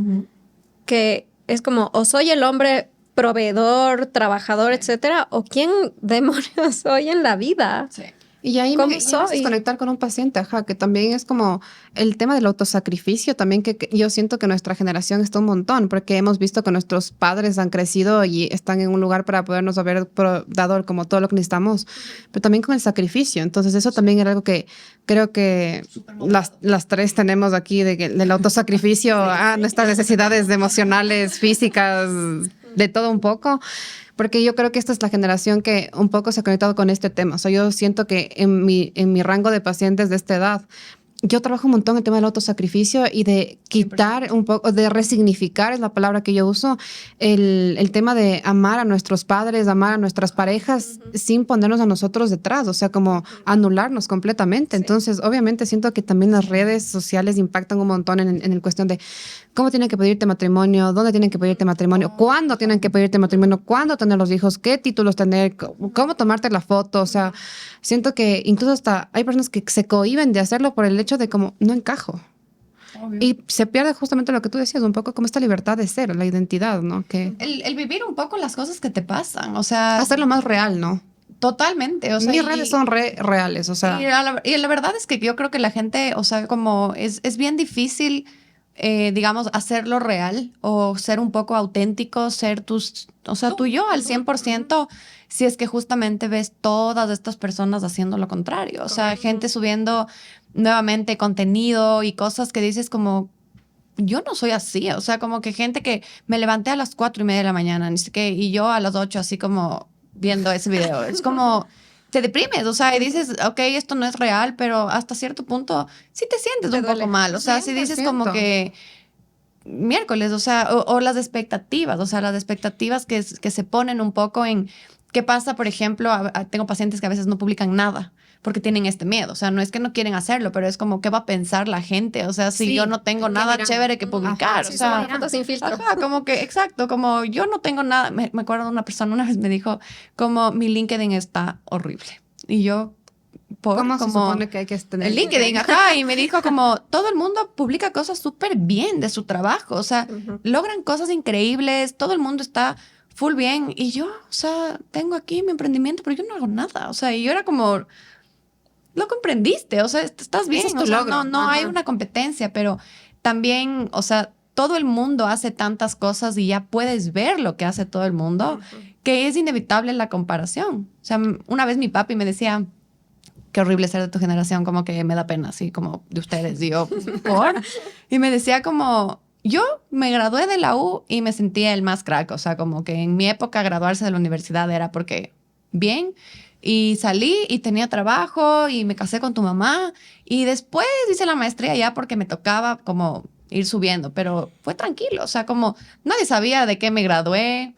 que es como, o soy el hombre proveedor, trabajador, etcétera, o quién demonios soy en la vida. Sí. Y ahí ¿Cómo me haces soy? conectar con un paciente, que también es como el tema del autosacrificio, también que yo siento que nuestra generación está un montón, porque hemos visto que nuestros padres han crecido y están en un lugar para podernos haber dado como todo lo que necesitamos, pero también con el sacrificio. Entonces eso también era algo que creo que las tres tenemos aquí, del autosacrificio a nuestras necesidades emocionales, físicas, de todo un poco. Porque yo creo que esta es la generación que un poco se ha conectado con este tema. O sea, yo siento que en mi rango de pacientes de esta edad, yo trabajo un montón en el tema del autosacrificio y de quitar un poco, de resignificar, es la palabra que yo uso, el tema de amar a nuestros padres, amar a nuestras parejas sin ponernos a nosotros detrás, o sea, como anularnos completamente. Sí. Entonces, obviamente siento que también las redes sociales impactan un montón en el cuestión de cómo tienen que pedirte matrimonio, dónde tienen que pedirte matrimonio, cuándo tienen que pedirte matrimonio, cuándo tener los hijos, qué títulos tener, cómo tomarte la foto. O sea, siento que incluso hasta hay personas que se cohíben de hacerlo por el hecho de como no encajo. Obvio. Y se pierde justamente lo que tú decías, un poco como esta libertad de ser, la identidad, ¿no? Que el vivir un poco las cosas que te pasan, o sea... hacerlo más real, ¿no? Totalmente, o sea... Mis redes son reales, o sea... Y la verdad es que yo creo que la gente, o sea, como es bien difícil... digamos, hacerlo real o ser un poco auténtico, ser tu yo al 100%, si es que justamente ves todas estas personas haciendo lo contrario. O sea, gente subiendo nuevamente contenido y cosas que dices como, yo no soy así. O sea, como que gente que me levanté a las 4:30 de la mañana, ni sé qué, y yo a las 8 así como viendo ese video. Es como... te deprimes, o sea, y dices, ok, esto no es real, pero hasta cierto punto sí te sientes un poco mal. O sea, si dices como que miércoles, o sea, o las expectativas, o sea, las expectativas que se ponen un poco en qué pasa, por ejemplo, tengo pacientes que a veces no publican nada porque tienen este miedo. O sea, no es que no quieren hacerlo, pero es como, ¿qué va a pensar la gente? O sea, si yo no tengo nada chévere que publicar. Sí, o sea, fotos sin filtro. Como que, exacto, como yo no tengo nada. Me acuerdo de una persona una vez me dijo, como mi LinkedIn está horrible. Y yo, ¿cómo se supone que hay que tener el LinkedIn? Y me dijo como, todo el mundo publica cosas súper bien de su trabajo. O sea, logran cosas increíbles, todo el mundo está full bien. Y yo, o sea, tengo aquí mi emprendimiento, pero yo no hago nada. O sea, y yo era como... lo comprendiste, o sea, estás bien, ese es tu o sea, logro. no hay una competencia, pero también, o sea, todo el mundo hace tantas cosas y ya puedes ver lo que hace todo el mundo, que es inevitable la comparación. O sea, una vez mi papi me decía, qué horrible ser de tu generación, como que me da pena, así como de ustedes. Y yo, ¿por? Y me decía como, yo me gradué de la U y me sentía el más crack. O sea, como que en mi época graduarse de la universidad era porque bien. Y salí y tenía trabajo y me casé con tu mamá. Y después hice la maestría ya porque me tocaba como ir subiendo. Pero fue tranquilo. O sea, como nadie sabía de qué me gradué,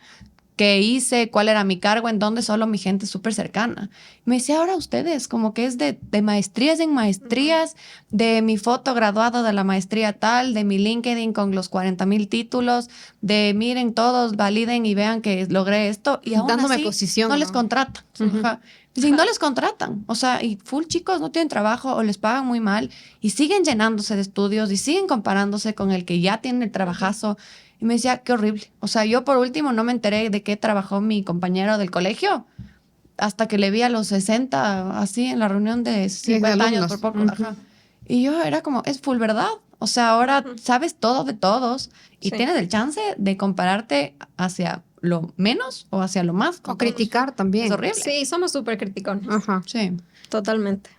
qué hice, cuál era mi cargo, en dónde, solo mi gente súper cercana. Me decía, ahora ustedes, como que es de maestrías en maestrías, de mi foto graduada de la maestría tal, de mi LinkedIn con los 40,000 títulos, de miren todos, validen y vean que logré esto, y aún dándome así posición, no ¿no? les contratan. Ajá. Dicen, no les contratan. O sea, y full chicos no tienen trabajo o les pagan muy mal y siguen llenándose de estudios y siguen comparándose con el que ya tiene el trabajazo. Y me decía, qué horrible. O sea, yo por último no me enteré de qué trabajó mi compañero del colegio hasta que le vi a los 60, así en la reunión de 50 años por poco. Ajá. Y yo era como, es full verdad. O sea, ahora sabes todo de todos y Sí. tienes el chance de compararte hacia lo menos o hacia lo más. O criticar también. Es horrible. Sí, somos súper criticones. Ajá. Sí. Totalmente.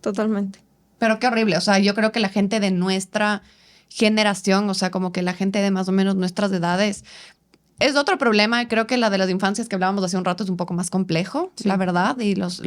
Totalmente. Pero qué horrible. O sea, yo creo que la gente de nuestra generación, o sea, como que la gente de más o menos nuestras edades, es otro problema. Creo que la de las infancias que hablábamos hace un rato es un poco más complejo, la verdad. Y los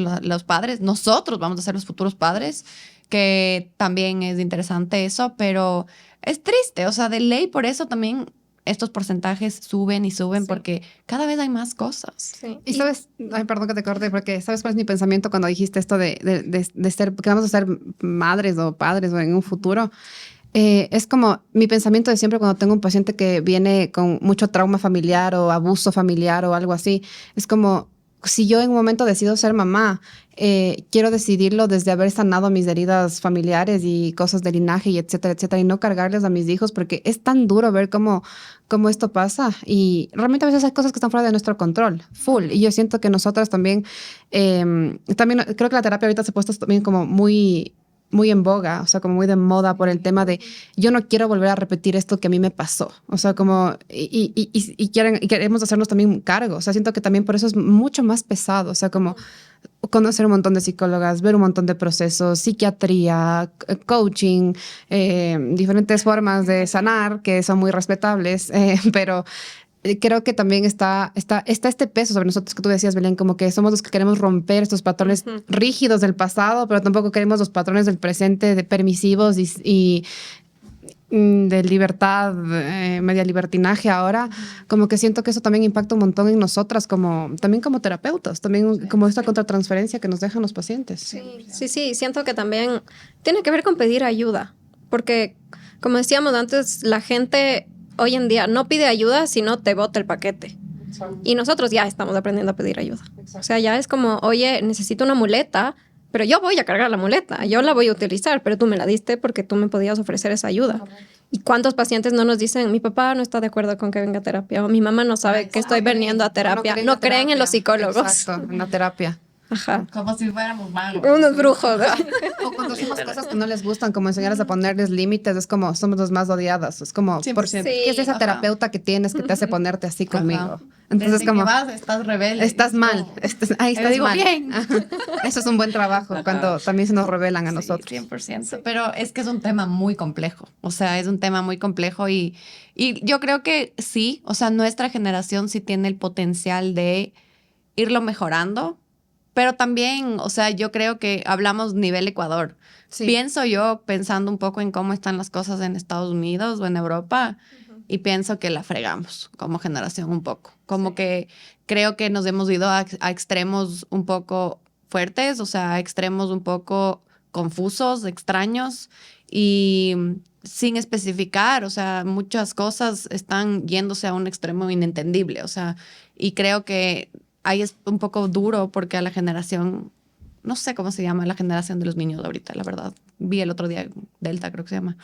padres, nosotros vamos a ser los futuros padres, que también es interesante eso, pero es triste. O sea, de ley, por eso también estos porcentajes suben y suben, porque cada vez hay más cosas. Sí. Y sabes, ay, perdón que te corte, porque sabes cuál es mi pensamiento cuando dijiste esto de ser, que vamos a ser madres o padres o en un futuro. Es como mi pensamiento de siempre cuando tengo un paciente que viene con mucho trauma familiar o abuso familiar o algo así. Es como, si yo en un momento decido ser mamá, quiero decidirlo desde haber sanado mis heridas familiares y cosas de linaje y etcétera, etcétera, y no cargarles a mis hijos porque es tan duro ver cómo esto pasa. Y realmente a veces hay cosas que están fuera de nuestro control, full. Y yo siento que nosotras también creo que la terapia ahorita se ha puesto también como muy en boga, o sea, como muy de moda por el tema de yo no quiero volver a repetir esto que a mí me pasó. O sea, como y queremos hacernos también cargo. O sea, siento que también por eso es mucho más pesado. O sea, como conocer un montón de psicólogas, ver un montón de procesos, psiquiatría, coaching, diferentes formas de sanar que son muy respetables, pero creo que también está este peso sobre nosotros que tú decías, Belén, como que somos los que queremos romper estos patrones rígidos del pasado, pero tampoco queremos los patrones del presente de permisivos y de libertad, media libertinaje ahora. Como que siento que eso también impacta un montón en nosotras, también como terapeutas, también como esta contratransferencia que nos dejan los pacientes. Sí, siento que también tiene que ver con pedir ayuda, porque como decíamos antes, la gente hoy en día no pide ayuda, sino te bota el paquete. Y nosotros ya estamos aprendiendo a pedir ayuda. O sea, ya es como, oye, necesito una muleta, pero yo voy a cargar la muleta, yo la voy a utilizar, pero tú me la diste porque tú me podías ofrecer esa ayuda. ¿Y cuántos pacientes no nos dicen, mi papá no está de acuerdo con que venga a terapia, o mi mamá no sabe que estoy viniendo a terapia? No creen en los psicólogos. Exacto, en la terapia. Ajá. Como si fuéramos magos. Unos brujos. O cuando hacemos cosas que no les gustan, como enseñarles a ponerles límites, es como somos los más odiadas. Es como, 100%. ¿qué es esa terapeuta que tienes que te hace ponerte así conmigo? Entonces, Desde como, que vas, estás rebelde. estás mal. Ahí estás digo, mal. bien. Ajá. Eso es un buen trabajo cuando también se nos revelan a nosotros. 100%. Pero es que es un tema muy complejo. O sea, es un tema muy complejo y yo creo que sí, o sea, nuestra generación sí tiene el potencial de irlo mejorando. Pero también, o sea, yo creo que hablamos nivel Ecuador. Sí. Pienso yo, pensando un poco en cómo están las cosas en Estados Unidos o en Europa, y pienso que la fregamos como generación un poco. Como que creo que nos hemos ido a extremos un poco fuertes, o sea, a extremos un poco confusos, extraños, y sin especificar, o sea, muchas cosas están yéndose a un extremo inentendible, o sea, y creo que ahí es un poco duro porque a la generación, no sé cómo se llama, la generación de los niños ahorita, la verdad. Vi el otro día Delta, creo que se llama.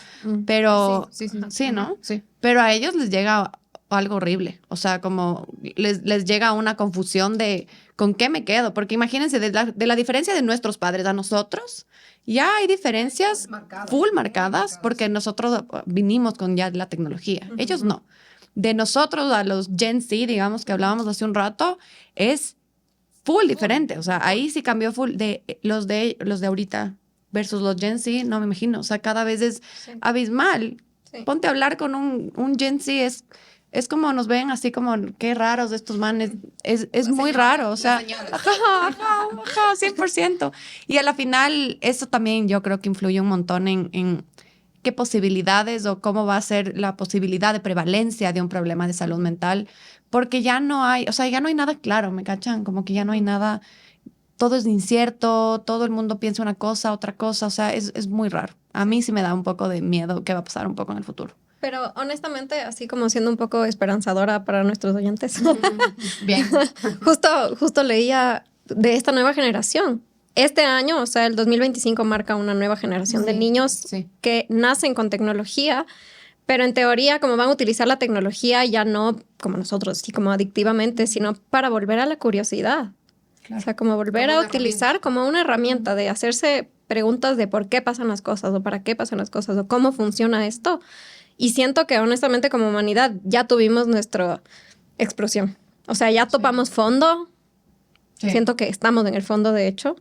Pero, sí, ¿no? Sí. Pero a ellos les llega algo horrible. O sea, como les llega una confusión de con qué me quedo. Porque imagínense, de la diferencia de nuestros padres a nosotros, ya hay diferencias full marcadas porque nosotros vinimos con ya la tecnología. Ellos no. De nosotros a los Gen Z, digamos, que hablábamos hace un rato, es full diferente. O sea, ahí sí cambió full de los de ahorita versus los Gen Z, no me imagino. O sea, cada vez es abismal. Sí. Ponte a hablar con un Gen Z, es como nos ven así como, qué raros estos manes. Es muy raro, o sea, ajá, 100%. Y a la final, eso también yo creo que influye un montón en qué posibilidades o cómo va a ser la posibilidad de prevalencia de un problema de salud mental, porque ya no hay, o sea, ya no hay nada claro, ¿me cachan? Como que ya no hay nada, todo es incierto, todo el mundo piensa una cosa, otra cosa, o sea, es muy raro. A mí sí me da un poco de miedo qué va a pasar un poco en el futuro. Pero honestamente, así como siendo un poco esperanzadora para nuestros oyentes, bien. justo leía de esta nueva generación. Este año, o sea, el 2025 marca una nueva generación de niños que nacen con tecnología, pero en teoría, como van a utilizar la tecnología ya no como nosotros, así como adictivamente, sino para volver a la curiosidad. Claro. O sea, como volver a utilizar como una herramienta de hacerse preguntas de por qué pasan las cosas o para qué pasan las cosas o cómo funciona esto. Y siento que honestamente como humanidad ya tuvimos nuestra explosión. O sea, ya topamos fondo. Sí. Siento que estamos en el fondo, de hecho.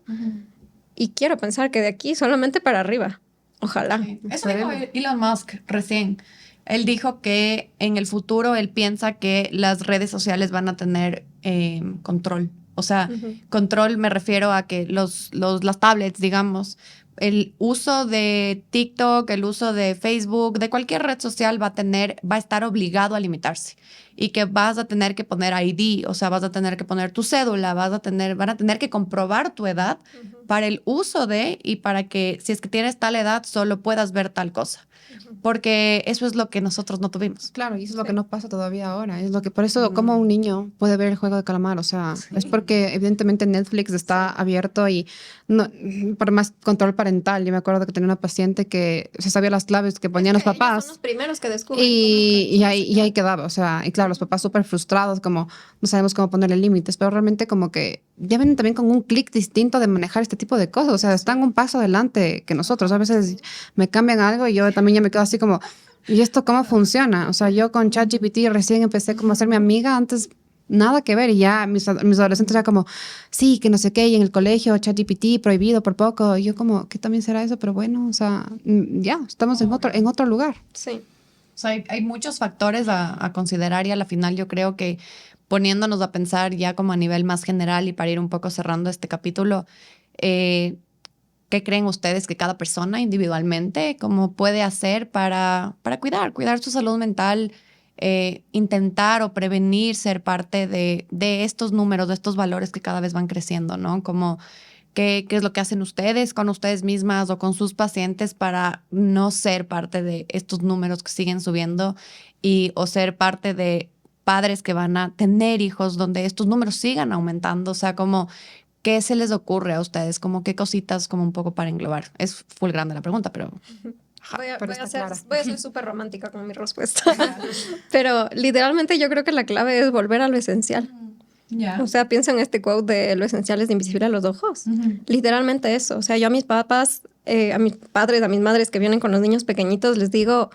Y quiero pensar que de aquí solamente para arriba. Ojalá. Sí. Eso dijo Elon Musk recién. Él dijo que en el futuro él piensa que las redes sociales van a tener control. O sea, control me refiero a que las tablets, digamos, el uso de TikTok, el uso de Facebook, de cualquier red social va a estar obligado a limitarse. Y que vas a tener que poner ID, o sea, vas a tener que poner tu cédula, van a tener que comprobar tu edad para el uso de y para que si es que tienes tal edad solo puedas ver tal cosa. Porque eso es lo que nosotros no tuvimos. Claro, y eso es lo que no pasa todavía ahora. Es lo que, por eso, como un niño puede ver el Juego de Calamar, o sea, es porque evidentemente Netflix está abierto y no, por más control parental. Yo me acuerdo que tenía una paciente que se sabía las claves que ponían los papás. Ellos son los primeros que descubren. Y ahí quedaba, o sea, y claro, los papás súper frustrados, como no sabemos cómo ponerle límites, pero realmente como que ya vienen también con un clic distinto de manejar este tipo de cosas, o sea, están un paso adelante que nosotros. A veces me cambian algo y yo también ya me quedo así como, ¿y esto cómo funciona? O sea, yo con ChatGPT recién empecé como a ser mi amiga, antes nada que ver, y ya mis adolescentes ya como, sí, que no sé qué, y en el colegio ChatGPT prohibido por poco, y yo como, ¿qué también será eso? Pero bueno, o sea, ya, estamos en otro lugar. Sí. O sea, hay muchos factores a considerar y a la final yo creo que poniéndonos a pensar ya como a nivel más general y para ir un poco cerrando este capítulo, ¿qué creen ustedes que cada persona individualmente cómo puede hacer para cuidar su salud mental, intentar o prevenir ser parte de estos números, de estos valores que cada vez van creciendo, ¿no? Como ¿qué es lo que hacen ustedes con ustedes mismas o con sus pacientes para no ser parte de estos números que siguen subiendo o ser parte de padres que van a tener hijos donde estos números sigan aumentando? O sea, como, ¿qué se les ocurre a ustedes? Como, ¿qué cositas como un poco para englobar? Es full grande la pregunta, pero... Voy a ser súper romántica con mi respuesta. Pero literalmente yo creo que la clave es volver a lo esencial. Yeah. O sea, pienso en este quote de lo esencial es invisible a los ojos. Literalmente eso. O sea, yo a mis papás, a mis padres, a mis madres que vienen con los niños pequeñitos, les digo,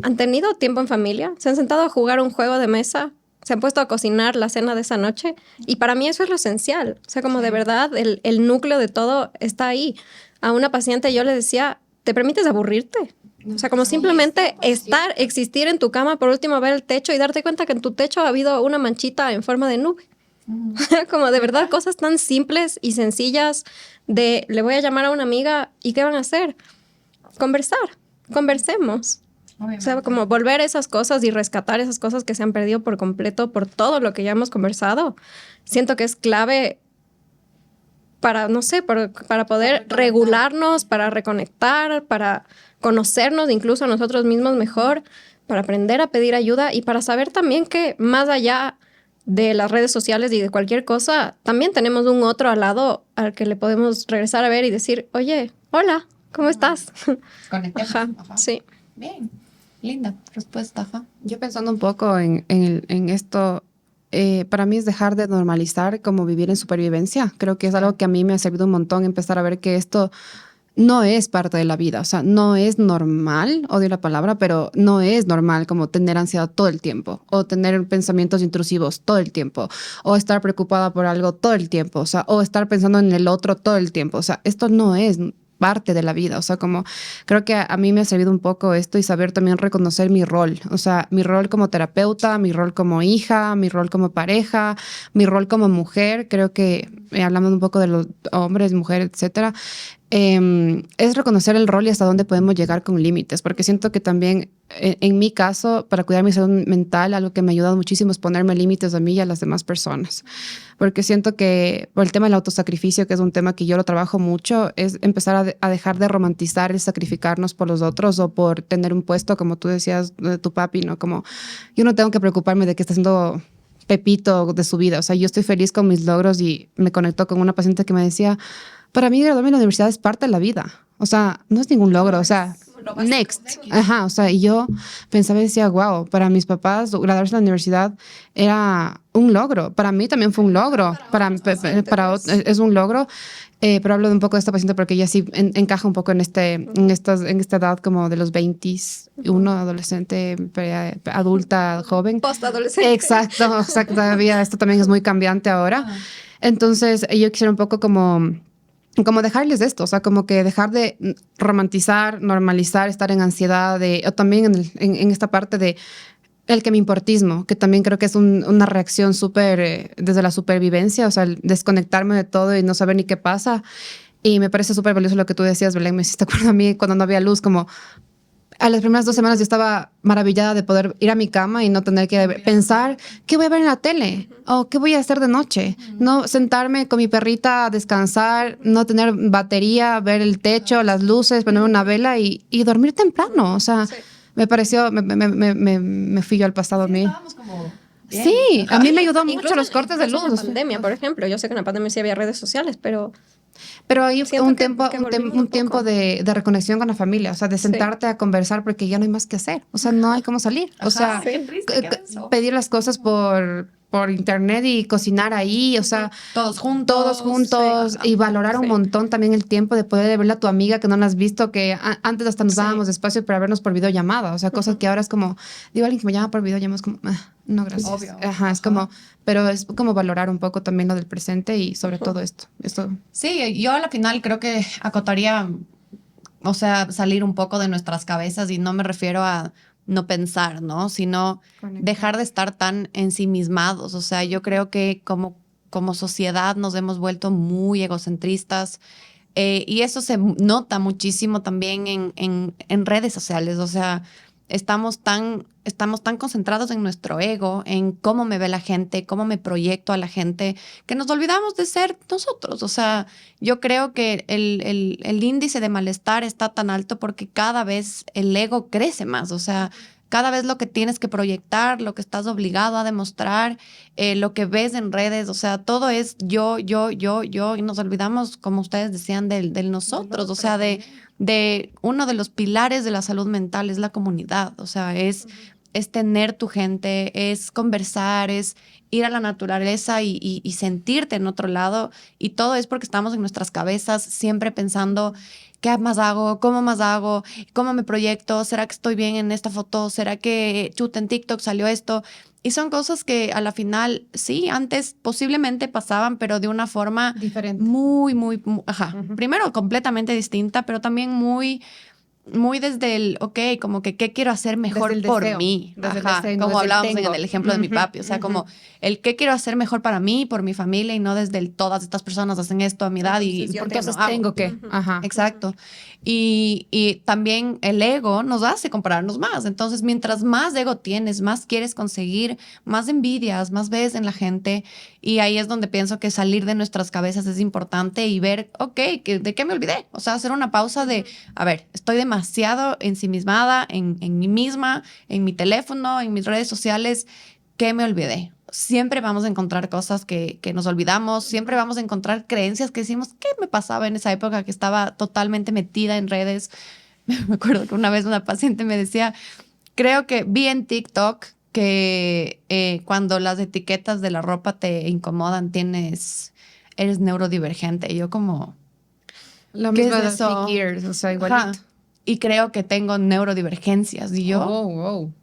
¿han tenido tiempo en familia? ¿Se han sentado a jugar un juego de mesa? ¿Se han puesto a cocinar la cena de esa noche? Y para mí eso es lo esencial. O sea, como de verdad el núcleo de todo está ahí. A una paciente yo le decía, ¿te permites aburrirte? O sea, como simplemente existir en tu cama, por último ver el techo y darte cuenta que en tu techo ha habido una manchita en forma de nube. Como de verdad cosas tan simples y sencillas de le voy a llamar a una amiga y ¿qué van a hacer? Conversemos. Obviamente. O sea, como volver esas cosas y rescatar esas cosas que se han perdido por completo por todo lo que ya hemos conversado. Siento que es clave para, no sé, para poder regularnos, para reconectar, para conocernos incluso a nosotros mismos mejor, para aprender a pedir ayuda y para saber también que más allá de las redes sociales y de cualquier cosa, también tenemos un otro al lado al que le podemos regresar a ver y decir, oye, hola, ¿cómo estás? Conectemos. Ajá, sí. Bien. Linda respuesta, ajá. Yo pensando un poco en esto, para mí es dejar de normalizar como vivir en supervivencia. Creo que es algo que a mí me ha servido un montón empezar a ver que esto no es parte de la vida, o sea, no es normal, odio la palabra, pero no es normal como tener ansiedad todo el tiempo o tener pensamientos intrusivos todo el tiempo o estar preocupada por algo todo el tiempo, o sea, o estar pensando en el otro todo el tiempo, o sea, esto no es parte de la vida, o sea, como creo que a mí me ha servido un poco esto y saber también reconocer mi rol, o sea, mi rol como terapeuta, mi rol como hija, mi rol como pareja, mi rol como mujer, creo que hablando un poco de los hombres, mujeres, etcétera, es reconocer el rol y hasta dónde podemos llegar con límites, porque siento que también en mi caso, para cuidar mi salud mental, algo que me ha ayudado muchísimo es ponerme límites a mí y a las demás personas, porque siento que por el tema del autosacrificio, que es un tema que yo lo trabajo mucho, es empezar a dejar de romantizar el sacrificarnos por los otros o por tener un puesto, como tú decías, de tu papi, ¿no? Como yo no tengo que preocuparme de qué está haciendo Pepito de su vida, o sea, yo estoy feliz con mis logros y me conectó con una paciente que me decía, para mí graduarme en la universidad es parte de la vida. O sea, no es ningún logro. O sea, next. Ajá. O sea, y yo pensaba y decía, wow, para mis papás graduarse en la universidad era un logro. Para mí también fue un logro. Es un logro. Pero hablo de un poco de esta paciente porque ella sí encaja un poco en esta edad como de los 21, adolescente, adulta, joven. Postadolescente. Exacto. Todavía esto también es muy cambiante ahora. Entonces, yo quisiera un poco como dejarles esto, o sea, como que dejar de romantizar, normalizar, estar en ansiedad, o también en esta parte de el que me importismo, que también creo que es una reacción súper desde la supervivencia, o sea, el desconectarme de todo y no saber ni qué pasa. Y me parece súper valioso lo que tú decías, Belén, me hiciste acuerdo a mí cuando no había luz, como a las primeras 2 semanas yo estaba maravillada de poder ir a mi cama y no tener que pensar qué voy a ver en la tele o qué voy a hacer de noche. No sentarme con mi perrita a descansar, no tener batería, ver el techo, las luces, poner una vela y dormir temprano. O sea, me pareció, me fui yo al pasado a mí. Sí, a mí me ayudó mucho los cortes de luz. En la pandemia, por ejemplo. Yo sé que en la pandemia sí había redes sociales, pero hay un tiempo de reconexión con la familia, o sea, de sentarte a conversar porque ya no hay más que hacer, o sea, no hay cómo salir, o sea, pedir las cosas por internet y cocinar ahí, o sea, todos juntos y valorar un montón también el tiempo de poder verle a tu amiga que no la has visto, que antes hasta nos dábamos espacio para vernos por videollamada, o sea, cosas que ahora es como, digo, alguien que me llama por videollamada es como, no, gracias. Obvio. Es como, pero es como valorar un poco también lo del presente y sobre todo esto. Sí, yo a la final creo que acotaría, o sea, salir un poco de nuestras cabezas y no me refiero a no pensar, ¿no? Sino dejar de estar tan ensimismados. O sea, yo creo que como sociedad nos hemos vuelto muy egocentristas y eso se nota muchísimo también en redes sociales. O sea, estamos tan concentrados en nuestro ego, en cómo me ve la gente, cómo me proyecto a la gente, que nos olvidamos de ser nosotros. O sea, yo creo que el índice de malestar está tan alto porque cada vez el ego crece más. O sea, cada vez lo que tienes que proyectar, lo que estás obligado a demostrar, lo que ves en redes, o sea, todo es yo, y nos olvidamos, como ustedes decían, del nosotros, o sea, de uno de los pilares de la salud mental es la comunidad, o sea, es tener tu gente, es conversar, es ir a la naturaleza y sentirte en otro lado, y todo es porque estamos en nuestras cabezas siempre pensando ¿qué más hago? ¿Cómo más hago? ¿Cómo me proyecto? ¿Será que estoy bien en esta foto? ¿Será que chuta en TikTok salió esto? Y son cosas que a la final, sí, antes posiblemente pasaban, pero de una forma diferente. Muy, primero completamente distinta, pero también muy desde el, como que qué quiero hacer mejor por mí. Como hablábamos en el ejemplo de mi papi. O sea, como el qué quiero hacer mejor para mí, por mi familia, y no desde el todas estas personas hacen esto a mi edad y ¿por qué no hago? Tengo que. Exacto. Y también el ego nos hace compararnos más. Entonces, mientras más ego tienes, más quieres conseguir, más envidias, más ves en la gente. Y ahí es donde pienso que salir de nuestras cabezas es importante y ver, ¿de qué me olvidé? O sea, hacer una pausa de, a ver, estoy demasiado ensimismada en mí misma, en mi teléfono, en mis redes sociales. ¿Qué me olvidé? Siempre vamos a encontrar cosas que nos olvidamos, siempre vamos a encontrar creencias que decimos, ¿qué me pasaba en esa época que estaba totalmente metida en redes? Me acuerdo que una vez una paciente me decía, creo que vi en TikTok que cuando las etiquetas de la ropa te incomodan, eres neurodivergente. Y yo como... Lo ¿qué mismo es de eso? Thick Ears, o sea, Ajá. igualito. Y creo que tengo neurodivergencias. Y yo... Oh, wow.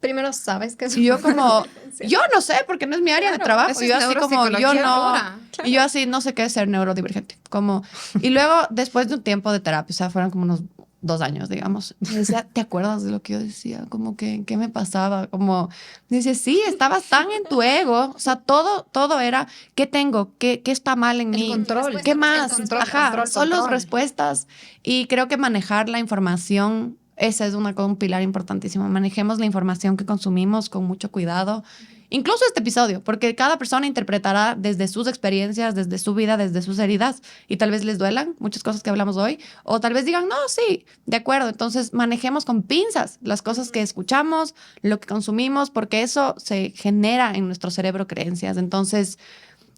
Primero sabes que es Y yo como, Sí. yo no sé, porque no es mi área de trabajo. eso Y es yo así como, yo neuropsicología no. pura. Y yo así, no sé qué es ser neurodivergente. Como, y luego, después de un tiempo de terapia, o sea, fueron como unos 2 años, digamos, me decía, ¿te acuerdas de lo que yo decía? Como que, ¿qué me pasaba? Como, dice, sí, estabas tan en tu ego. O sea, todo era, ¿qué tengo? ¿Qué está mal en mí? control. ¿Qué más? Control, Ajá, control, solo control. respuestas. Y creo que manejar la información, esa es un pilar importantísimo. Manejemos la información que consumimos con mucho cuidado. Incluso este episodio, porque cada persona interpretará desde sus experiencias, desde su vida, desde sus heridas, y tal vez les duelan muchas cosas que hablamos hoy, o tal vez digan, no, sí, de acuerdo. Entonces, manejemos con pinzas las cosas que escuchamos, lo que consumimos, porque eso se genera en nuestro cerebro creencias. Entonces,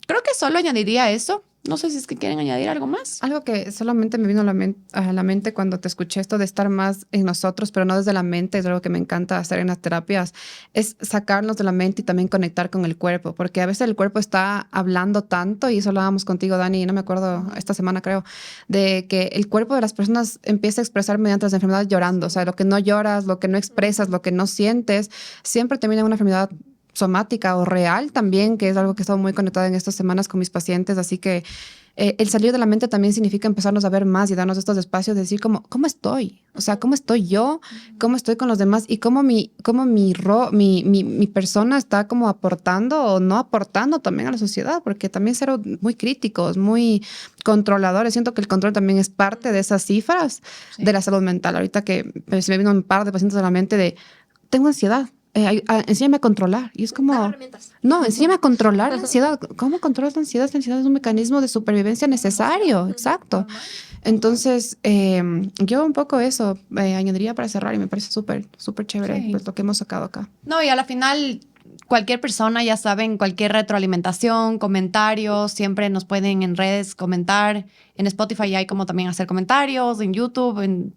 creo que solo añadiría eso. No sé si es que quieren añadir algo más. Algo que solamente me vino a la mente cuando te escuché esto de estar más en nosotros, pero no desde la mente, es algo que me encanta hacer en las terapias, es sacarnos de la mente y también conectar con el cuerpo, porque a veces el cuerpo está hablando tanto, y eso hablábamos contigo, Dani, no me acuerdo, esta semana creo, de que el cuerpo de las personas empieza a expresar mediante las enfermedades llorando, o sea, lo que no lloras, lo que no expresas, lo que no sientes, siempre termina en una enfermedad somática o real también, que es algo que he estado muy conectada en estas semanas con mis pacientes. Así que el salir de la mente también significa empezarnos a ver más y darnos estos espacios de decir ¿cómo estoy? O sea, ¿cómo estoy yo? ¿Cómo estoy con los demás? Y cómo mi persona está como aportando o no aportando también a la sociedad, porque también ser muy críticos, muy controladores. Siento que el control también es parte de esas cifras de la salud mental. Ahorita que se me vino un par de pacientes a la mente de, tengo ansiedad. Enséñame a controlar. Y es como, no, enséñame a controlar la ansiedad. ¿Cómo controlas la ansiedad? La ansiedad es un mecanismo de supervivencia necesario. Exacto. Entonces, yo un poco eso añadiría para cerrar, y me parece súper, súper chévere pues, lo que hemos sacado acá. No, y a la final, cualquier persona, ya saben, cualquier retroalimentación, comentarios, siempre nos pueden en redes comentar. En Spotify ya hay como también hacer comentarios, en YouTube, en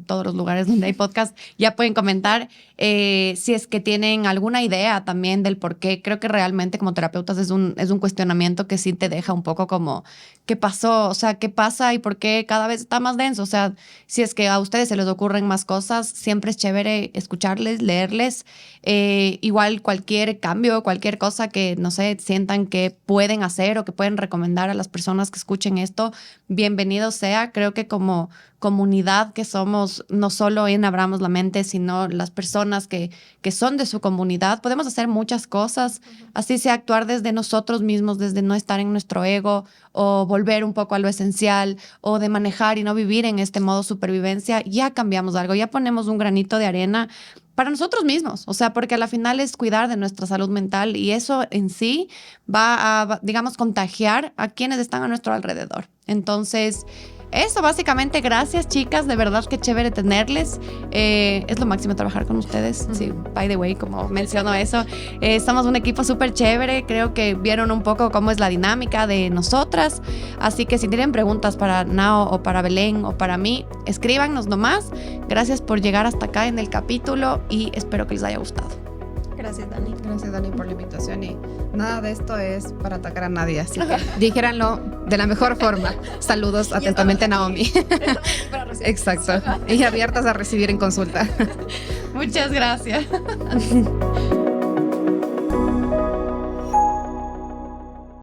todos los lugares donde hay podcast, ya pueden comentar. Si es que tienen alguna idea también del por qué. Creo que realmente como terapeutas es un cuestionamiento que sí te deja un poco como, ¿qué pasó? O sea, ¿qué pasa y por qué cada vez está más denso? O sea, si es que a ustedes se les ocurren más cosas, siempre es chévere escucharles, leerles. Igual cualquier cambio, cualquier cosa que, no sé, sientan que pueden hacer o que pueden recomendar a las personas que escuchen esto, bienvenido sea. Creo que como comunidad que somos, no solo en Abramos la Mente, sino las personas que son de su comunidad, podemos hacer muchas cosas, así sea actuar desde nosotros mismos, desde no estar en nuestro ego, o volver un poco a lo esencial, o de manejar y no vivir en este modo supervivencia. Ya cambiamos algo, ya ponemos un granito de arena para nosotros mismos, o sea, porque a la final es cuidar de nuestra salud mental, y eso en sí va a, digamos, contagiar a quienes están a nuestro alrededor. Entonces, eso básicamente. Gracias, chicas, de verdad que chévere tenerles. Es lo máximo trabajar con ustedes. Sí, by the way, como menciono eso, somos un equipo súper chévere. Creo que vieron un poco cómo es la dinámica de nosotras, así que si tienen preguntas para Nao o para Belén o para mí, escríbanos nomás. Gracias por llegar hasta acá en el capítulo y espero que les haya gustado. Gracias, Dani. Gracias, Dani, por la invitación, y nada de esto es para atacar a nadie, así que dijéranlo de la mejor forma. Saludos atentamente, Naomi. Exacto, y abiertas a recibir en consulta. Muchas gracias.